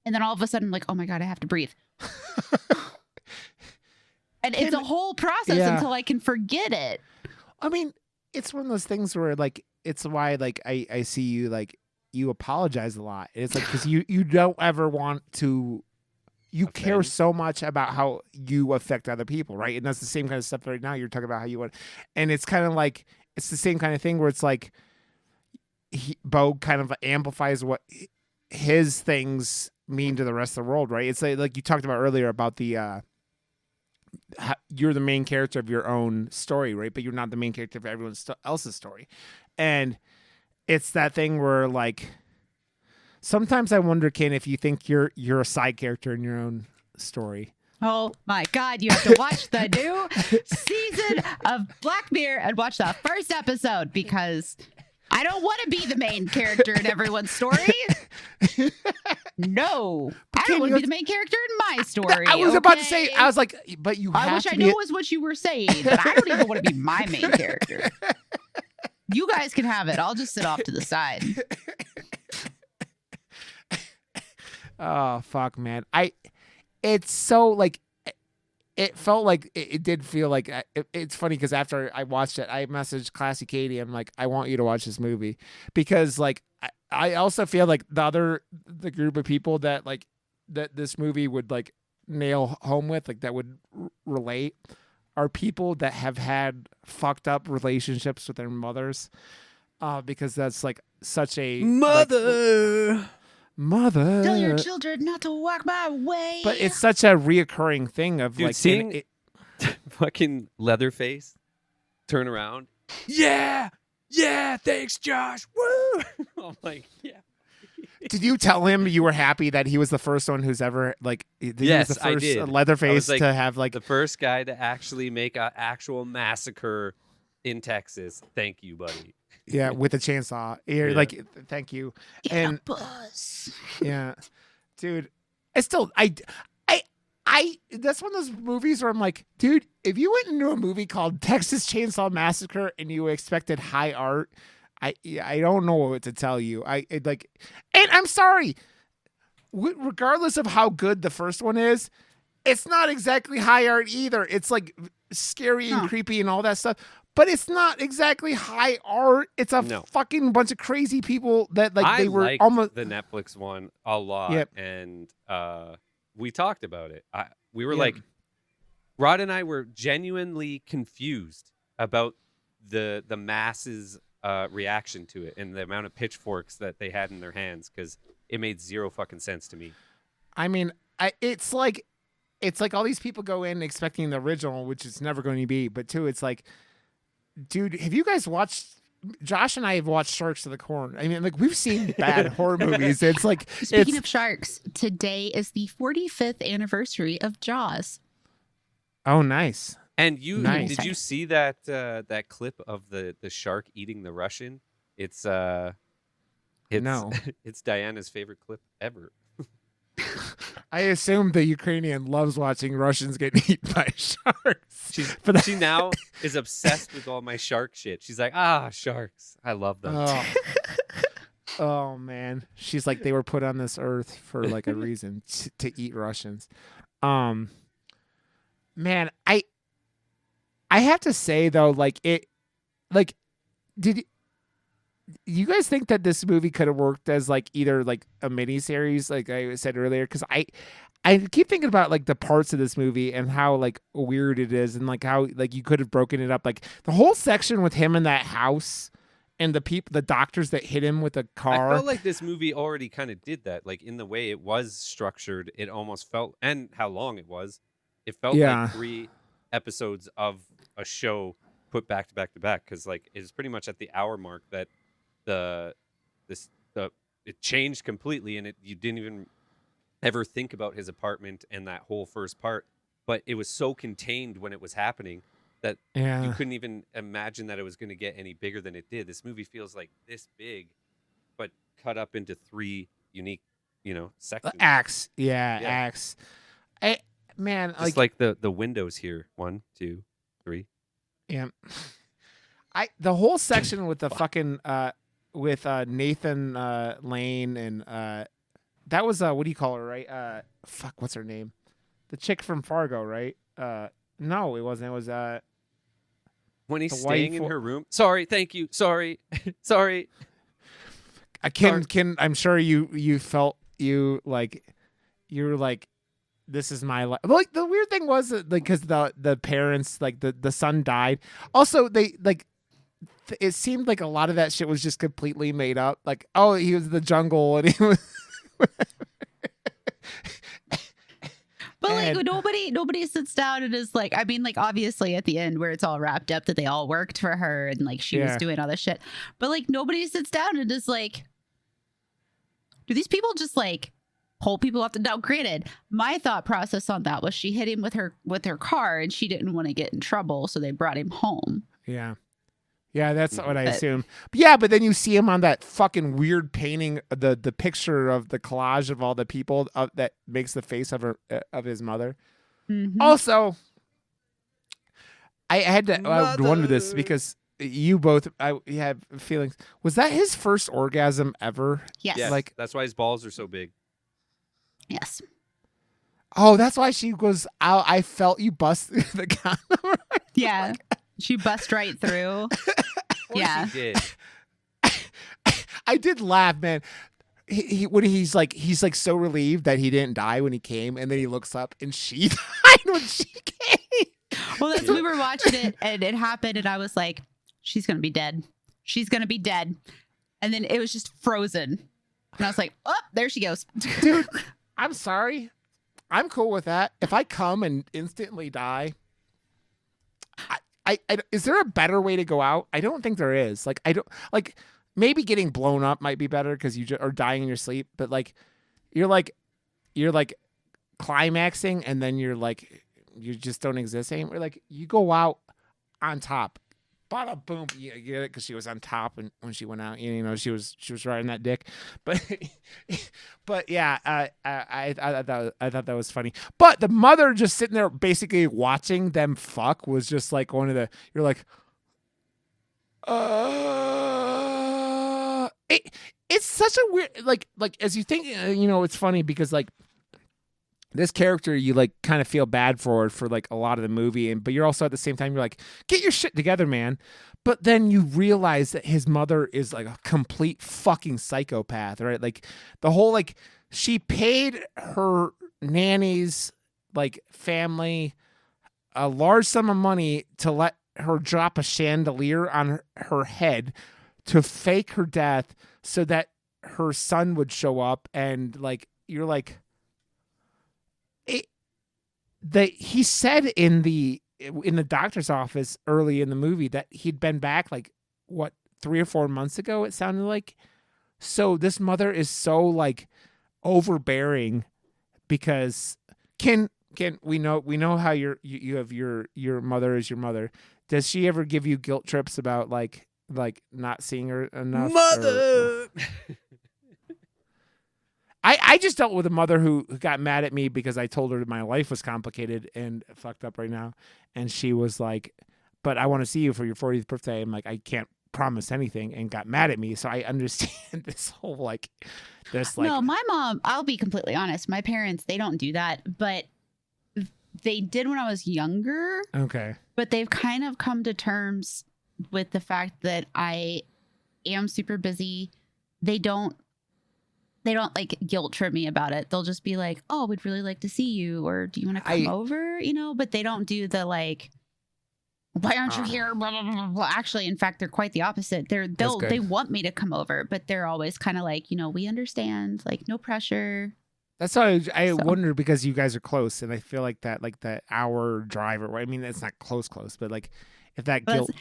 And then all of a sudden I'm like, oh my God, I have to breathe. And it's a whole process until I can forget it. I mean, it's one of those things where like, it's why like I see you like you apologize a lot. It's like, because you don't ever want to, you care so much about how you affect other people, right? And that's the same kind of stuff right now. You're talking about how you want, and it's kind of like, it's the same kind of thing where it's like Beau kind of amplifies what his things mean to the rest of the world, right? It's like you talked about earlier about the you're the main character of your own story, right? But you're not the main character of everyone else's story. And it's that thing where like sometimes I wonder, Ken, if you think you're a side character in your own story. Oh my God, you have to watch the new season of Black Mirror and watch the first episode, because I don't want to be the main character in everyone's story. No, I don't want to be the main character in my story. I was about to say, I was like, but you have I wish to I be knew was what you were saying, but I don't even want to be my main character. You guys can have it. I'll just sit off to the side. Oh, fuck, man. It's so like, it felt like it did feel like it's funny because after I watched it, I messaged Classy Katie. I'm like, I want you to watch this movie, because like I also feel like the group of people that like that this movie would like nail home with, like that would relate, are people that have had fucked up relationships with their mothers, because that's like such a Mother. Tell your children not to walk my way. But it's such a reoccurring thing of Dude, like seeing fucking Leatherface turn around. Yeah, thanks, Josh. Woo! I'm like, yeah. Did you tell him you were happy that he was the first one who's ever like? He Yes, was the I first did. Leatherface I was, to have like the first guy to actually make an actual massacre in Texas. Thank you, buddy. yeah, with a chainsaw. You're Yeah. like, thank you. And buzz. yeah, dude, that's one of those movies where I'm like, dude, if you went into a movie called Texas Chainsaw Massacre and you expected high art, I don't know what to tell you. And I'm sorry, regardless of how good the first one is, it's not exactly high art either. It's like scary and creepy and all that stuff. but it's not exactly high art. It's a No. fucking bunch of crazy people that like I they were liked almost. the Netflix one a lot, Yep. and we talked about it. We were Yep. like, Rod and I were genuinely confused about the masses' reaction to it and the amount of pitchforks that they had in their hands, because it made zero fucking sense to me. I mean, it's like all these people go in expecting the original, which it's never going to be. But two, it's like, dude, have you guys watched? Josh and I have watched Sharks to the Corn. I mean, like we've seen bad horror movies. It's like Speaking of sharks, today is the 45th anniversary of Jaws. Oh, nice. And you Nice. did you see that that clip of the shark eating the Russian? It's No. it's Diana's favorite clip ever. I assume the Ukrainian loves watching Russians get eaten by sharks. She now is obsessed with all my shark shit. She's like, sharks. I love them. Oh. Oh man, she's like, they were put on this earth for like a reason to eat Russians. Man, I have to say though, like did you guys think that this movie could have worked as like either like a miniseries, like I said earlier? Because I keep thinking about like the parts of this movie and how like weird it is, and like how like you could have broken it up, like the whole section with him in that house and the doctors that hit him with a car. I felt like this movie already kind of did that, like in the way it was structured. It almost felt, and how long it was. It felt like 3 episodes of a show put back to back to back, because like it was pretty much at the hour mark that it changed completely, and you didn't even ever think about his apartment and that whole first part, but it was so contained when it was happening that you couldn't even imagine that it was going to get any bigger than it did. This movie feels like this big, but cut up into 3 unique, sections. Acts. Acts. Man, just like the windows here. 1, 2, 3. Yeah. The whole section with the fucking with Nathan Lane and that was what do you call her, right? What's her name? The chick from Fargo, right? No, it wasn't. It was when he's the staying wife in her room. Sorry, thank you. Sorry. Sorry. Kim, I'm sure you felt you were like, this is my life. Like the weird thing was like, because the parents, like the son died. Also, they like it seemed like a lot of that shit was just completely made up. Like, oh, he was in the jungle and he was. But like nobody sits down and is like, I mean, like obviously at the end where it's all wrapped up that they all worked for her and like she was doing all this shit. But like nobody sits down and is like, do these people just like pull people off the now? Granted, my thought process on that was she hit him with her car and she didn't want to get in trouble, so they brought him home. Yeah, that's what I assume. But then you see him on that fucking weird painting, the picture of the collage of all the people that makes the face of his mother. Mm-hmm. Also, I had to wonder this because you both have feelings. Was that his first orgasm ever? Yes. Like that's why his balls are so big. Yes. Oh, that's why she goes, I felt you bust the condom. Yeah. She bust right through. Yeah. She did. I did laugh, man. When he's like so relieved that he didn't die when he came, and then he looks up and she died when she came. Well, we were watching it and it happened, and I was like, she's gonna be dead. She's gonna be dead. And then it was just frozen. And I was like, oh, there she goes. Dude, I'm sorry. I'm cool with that. If I come and instantly die, is there a better way to go out? I don't think there is. Like, I don't like, maybe getting blown up might be better because you are dying in your sleep, but like, you're like climaxing and then you're like, you just don't exist anymore. Like, you go out on top. Bada boom, you get it, because she was on top, and when she went out, she was riding that dick. But yeah, I thought that was funny. But the mother just sitting there, basically watching them fuck, was just like one of the. You're like, it's such a weird like as you think. It's funny because like this character you like kind of feel bad for like a lot of the movie, but you're also at the same time you're like, get your shit together, man. But then you realize that his mother is like a complete fucking psychopath, right? Like the whole like she paid her nanny's like family a large sum of money to let her drop a chandelier on her head to fake her death so that her son would show up, and like you're like he said in the doctor's office early in the movie that he'd been back like what 3 or 4 months ago, it sounded like. So this mother is so like overbearing because we know how you have your mother is your mother. Does she ever give you guilt trips about like not seeing her enough? Mother. I just dealt with a mother who got mad at me because I told her my life was complicated and fucked up right now. And she was like, but I want to see you for your 40th birthday. I'm like, I can't promise anything, and got mad at me. So I understand this whole like. No, my mom, I'll be completely honest. My parents, they don't do that, but they did when I was younger. Okay. But they've kind of come to terms with the fact that I am super busy. They don't like guilt trip me about it. They'll just be like, "Oh, we'd really like to see you," or "Do you want to come over?" You know, but they don't do the like, "Why aren't you here?" Blah, blah, blah, blah. Actually, in fact, they're quite the opposite. They want me to come over, but they're always kind of like, we understand, like no pressure. That's why I wonder, because you guys are close, and I feel like that hour drive, or I mean, it's not close, but like if that guilt.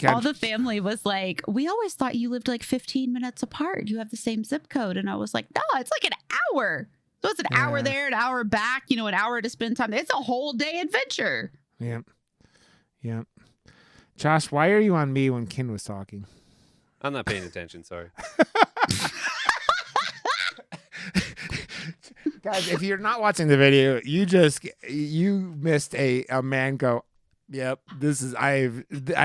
All the family was like, we always thought you lived like 15 minutes apart. You have the same zip code. And I was like, no, it's like an hour. So it's an hour there, an hour back, an hour to spend time. It's a whole day adventure. Yeah. Yeah. Josh, why are you on me when Kin was talking? I'm not paying attention. Sorry. Guys, if you're not watching the video, you missed a man go, yep, I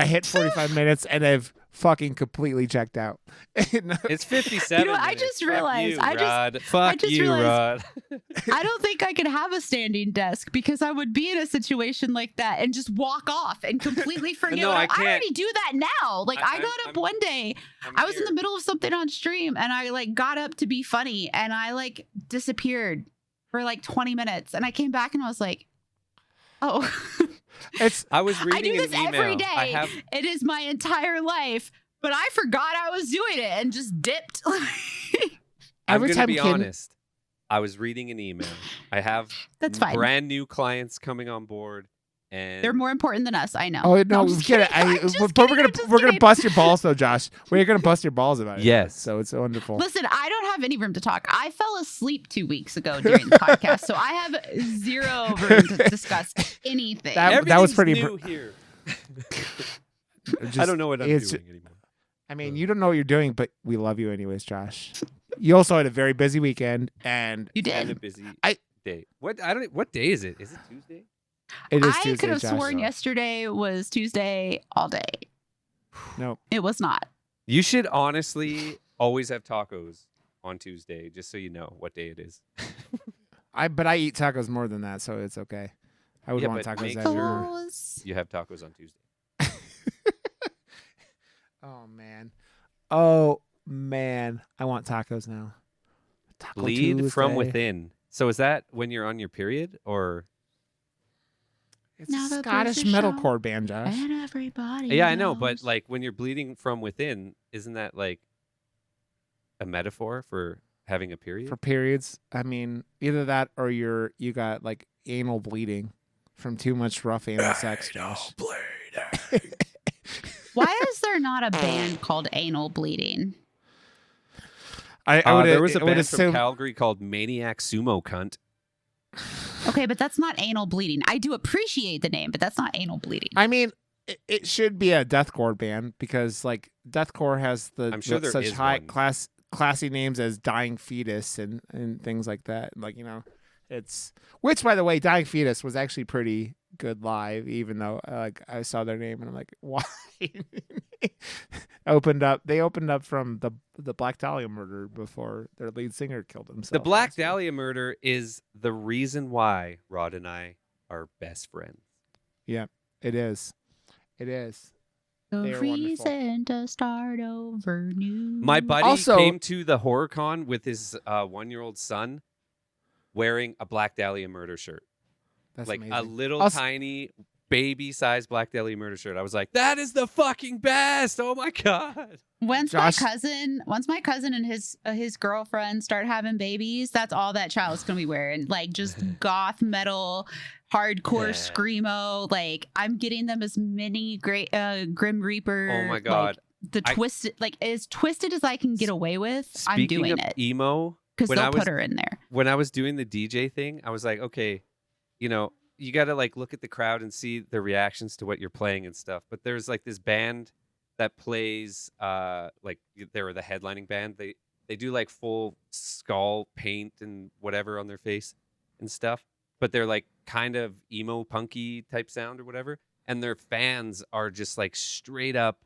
hit 45 minutes and I've fucking completely checked out. It's 57 minutes. I just realized. Fuck you, Rod. I don't think I could have a standing desk because I would be in a situation like that and just walk off and completely forget. No, I can't. I already do that now. Like I got up one day, I was in the middle of something on stream and I like got up to be funny and I like disappeared for like 20 minutes and I came back and I was like, oh. I was reading I do this an email. every day. It is my entire life, but I forgot I was doing it and just dipped. I'm going to be honest. I was reading an email. I have brand new clients coming on board, and they're more important than us. I know. Oh no, we get it. But we're gonna bust your balls though, Josh. We're gonna bust your balls about it. Yes. So it's wonderful. Listen, I don't have any room to talk. I fell asleep 2 weeks ago during the podcast, so I have zero room to discuss anything. That was pretty new here. I don't know what I'm doing anymore. I mean, you don't know what you're doing, but we love you anyways, Josh. You also had a very busy weekend, and you did. And a busy day. What day is it? Is it Tuesday? It is I Tuesday, could have Josh. sworn yesterday was Tuesday all day. No, it was not. You should honestly always have tacos on Tuesday, just so you know what day it is. But I eat tacos more than that, so it's okay. I would want tacos every sure you have tacos on Tuesday. Oh man, I want tacos now. Taco Bleed Tuesday. from within. So is that when you're on your period, or? It's a Scottish metalcore band, Josh. And everybody Yeah, knows. I know, but like when you're bleeding from within, isn't that like a metaphor for having a period? For periods, I mean, either that or you got like anal bleeding from too much rough anal sex, Josh. Why is there not a band called Anal Bleeding? There was a band from Calgary called Maniac Sumo Cunt. Okay, but that's not Anal Bleeding. I do appreciate the name, but that's not Anal Bleeding. I mean, it should be a deathcore band because like deathcore has such high classy names as Dying Fetus and things like that. Like, Which, by the way, Dying Fetus was actually pretty good live, even though I saw their name and I'm like, why? They opened up from the Black Dahlia murder before their lead singer killed himself. The Black last week. Dahlia murder is the reason why Rod and I are best friends. Yeah, it is. It is. The They are wonderful. reason to start over new. My buddy Also- came to the HorrorCon with his 1-year-old son wearing a Black Dahlia murder shirt. That's Like amazing. a little Also- tiny baby-sized Black Dahlia murder shirt. I was like, that is the fucking best. Oh my God. Once Josh- my cousin and his girlfriend start having babies, that's all that child's gonna be wearing. Like just goth metal, hardcore Yeah. screamo. Like I'm getting them as many great Grim Reaper. Oh my God. Like, the twisted, like as twisted as I can get away with. I'm Speaking doing of it emo, because when they'll I was put her in there. when I was doing the DJ thing, I was like, okay, you got to like look at the crowd and see the reactions to what you're playing and stuff. But there's like this band that plays, like they were the headlining band. They do like full skull paint and whatever on their face and stuff. But they're like kind of emo punky type sound or whatever. And their fans are just like straight up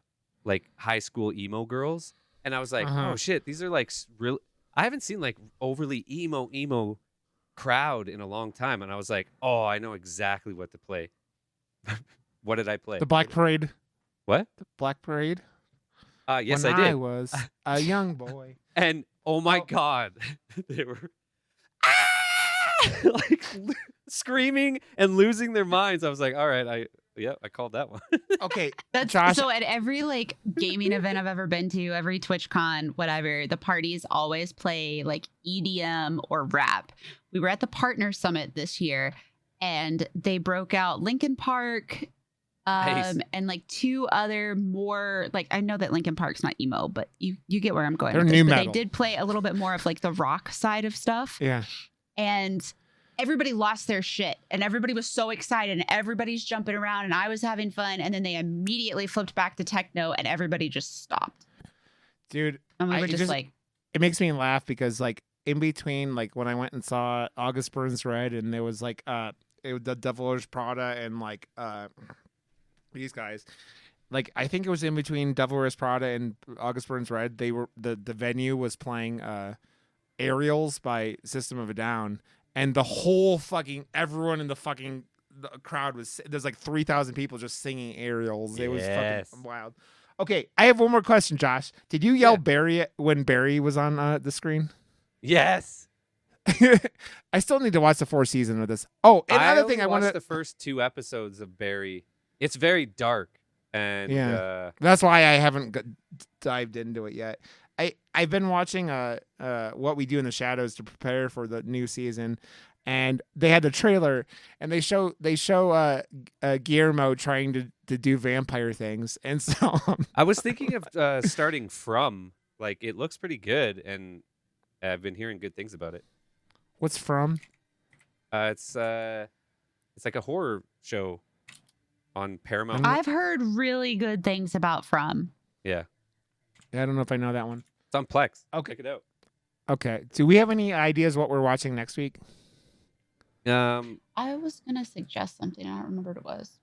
like high school emo girls. And I was like, Uh-huh. oh shit, these are like real. I haven't seen like overly emo crowd in a long time, and I was like, oh, I know exactly what to play. What did I play? The Black Parade. What? The Black Parade. Yes, when I did. I was a young boy. And oh my God, they were like screaming and losing their minds. I was like, all right, I called that one. Okay, That's Josh- so at every like gaming event I've ever been to, every TwitchCon, whatever, the parties always play like EDM or rap. We were at the Partner Summit this year and they broke out Linkin Park Nice. and like two other more like I know that Linkin Park's not emo, but you get where I'm going They're with new this. But metal. they did play a little bit more of like the rock side of stuff. yeah. And everybody lost their shit and everybody was so excited and everybody's jumping around and I was having fun and then they immediately flipped back to techno and everybody just stopped Dude, and we I were just just- like it makes me laugh because like in between, like when I went and saw August Burns Red, and there was like the Devil Wears Prada and like these guys. Like I think it was in between Devil Wears Prada and August Burns Red. They were the venue was playing Aerials by System of a Down, and the whole fucking everyone in the crowd was there's like 3,000 people just singing Aerials. It was Yes. fucking wild. Okay, I have one more question, Josh. Did you yell Yeah. Barry when Barry was on the screen? Yes. I still need to watch the 4th season of this. Oh, another thing I watched want the first 2 episodes of Barry. It's very dark, and Yeah. That's why I haven't dived into it yet. I've been watching What We Do in the Shadows to prepare for the new season, and they had the trailer, and they show Guillermo trying to do vampire things, and so I was thinking of starting from. Like, it looks pretty good, and I've been hearing good things about it. what's from? It's like a horror show on Paramount. I've heard really good things about From. Yeah, I don't know if I know that one. it's on Plex. Okay. Check it out. Okay, do we have any ideas what we're watching next week? I was gonna suggest something. I don't remember what it was.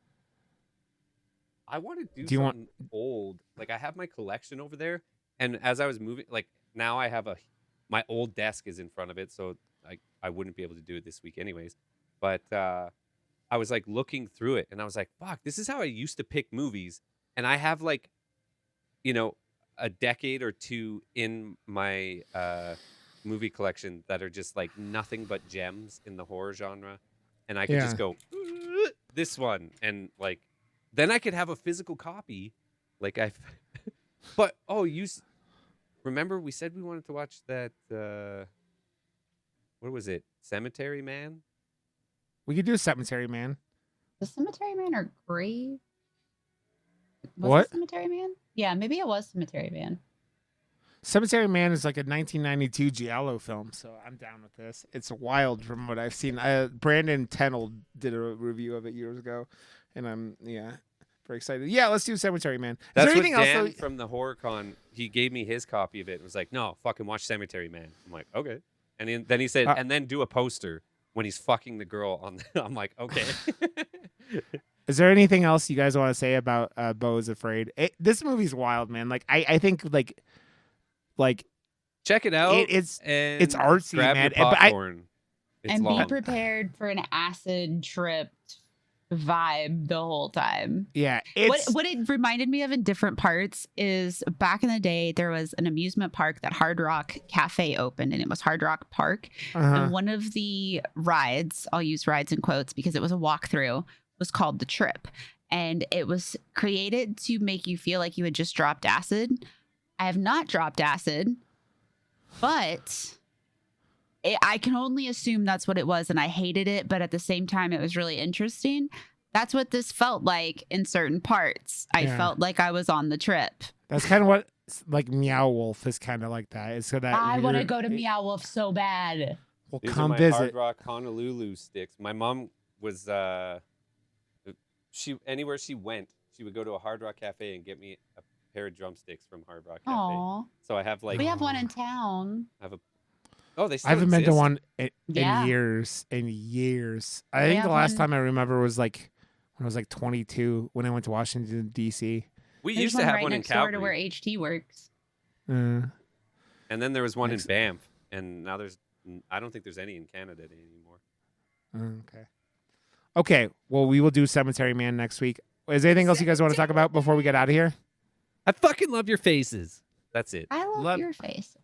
I want to do Do you want- something old. Like, I have my collection over there, and as I was moving, like now I have my old desk is in front of it, so I wouldn't be able to do it this week anyways. But I was like looking through it, and I was like, fuck, this is how I used to pick movies, and I have like, a decade or two in my movie collection that are just like nothing but gems in the horror genre, and I could just go this one, and like then I could have a physical copy, like but remember we said we wanted to watch that what was it, Cemetery Man? We could do Cemetery Man. The Cemetery Man or Grave? Was What? it Cemetery Man? Yeah, maybe it was Cemetery Man. Cemetery Man is like a 1992 giallo film, so I'm down with this. It's wild from what I've seen. Brandon Tennell did a review of it years ago, and I'm very excited. Yeah, let's do Cemetery Man. Is That's there what anything Dan else? from the HorrorCon, he gave me his copy of it and was like, no, fucking watch Cemetery Man. I'm like, okay. And then he said, and then do a poster when he's fucking the girl on I'm like, okay. Is there anything else you guys want to say about Beau Is Afraid? This movie's wild, man. Like I think like Check it out. it's and artsy, grab man. Your But popcorn. It's And long. be prepared for an acid tripped vibe the whole time. yeah, What it's it reminded me of in different parts is back in the day there was an amusement park that Hard Rock Cafe opened, and it was Hard Rock Park. And one of the rides, I'll use rides in quotes because it was a walkthrough, was called The Trip. And it was created to make you feel like you had just dropped acid. I have not dropped acid, but I can only assume that's what it was, and I hated it, but at the same time, it was really interesting. That's what this felt like in certain parts. I felt like I was on the trip. That's kind of what like Meow Wolf is kind of like that. It's so that I want to go to Meow Wolf so bad. Well, These are come my visit. Hard Rock Honolulu sticks. My mom was she anywhere she went, she would go to a Hard Rock Cafe and get me a pair of drumsticks from Hard Rock Cafe. Aw. So I have like We have one in town. they still I haven't been to exist? one in Yeah. years. In years. I We think the have last one- time I remember was like when I was like 22 when I went to Washington D.C. We There's used to have right one in next door to Calgary. where HT works. Uh, And then there was one Next- in Banff, and now I don't think there's any in Canada anymore. okay. Okay. Well, we will do Cemetery Man next week. Is there anything else you guys want to talk about before we get out of here? I fucking love your faces. That's it. I love Love- your face.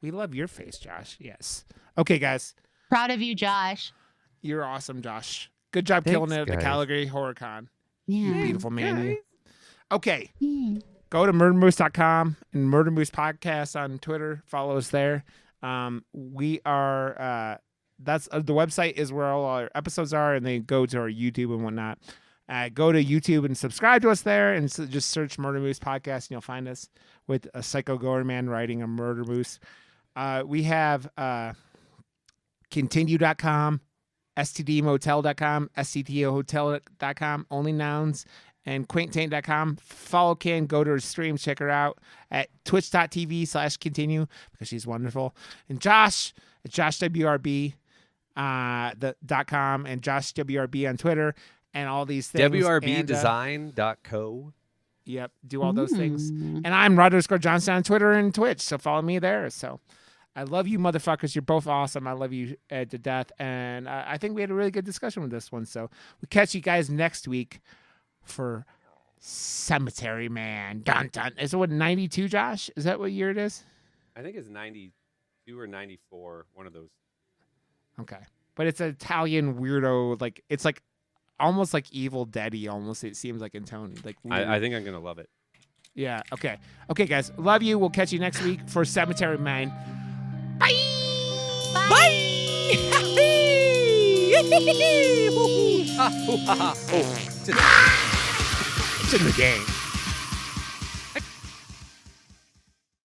We love your face, Josh. Yes. Okay, guys. Proud of you, Josh. You're awesome, Josh. Good job Thanks, killing it at the guys. Calgary Horror Con. You Yeah. beautiful man. You. Okay. Yeah. Go to murdermoose.com and Murder Moose Podcast on Twitter. Follow us there. We are that's the website is where all our episodes are, and they go to our YouTube and whatnot. Go to YouTube and subscribe to us there, and just search Murder Moose Podcast, and you'll find us with a Psycho Goer Man writing a Murder Moose. We have Kintinue.com, STDmotel.com, SCTOhotel.com, only nouns, and Quaintaint.com. Follow Kin, go to her stream, check her out at twitch.tv/Kintinue because she's wonderful. And Josh at JoshWRB .com and JoshWRB on Twitter and all these things. WRBdesign.co. Yep, do all those things. And I'm Rod_Johnston on Twitter and Twitch, so follow me there. So I love you, motherfuckers. You're both awesome. I love you to death. And I think we had a really good discussion with this one. So we'll catch you guys next week for Cemetery Man. Dun, dun. Is it what, 92, Josh? Is that what year it is? I think it's 92 or 94, one of those. Okay. But it's an Italian weirdo. Like, it's like almost like Evil Dead-y almost. It seems like in tone. Like weird. I think I'm going to love it. Yeah. Okay. Okay, guys. Love you. We'll catch you next week for Cemetery Man. Bye. Oh, It's in the game.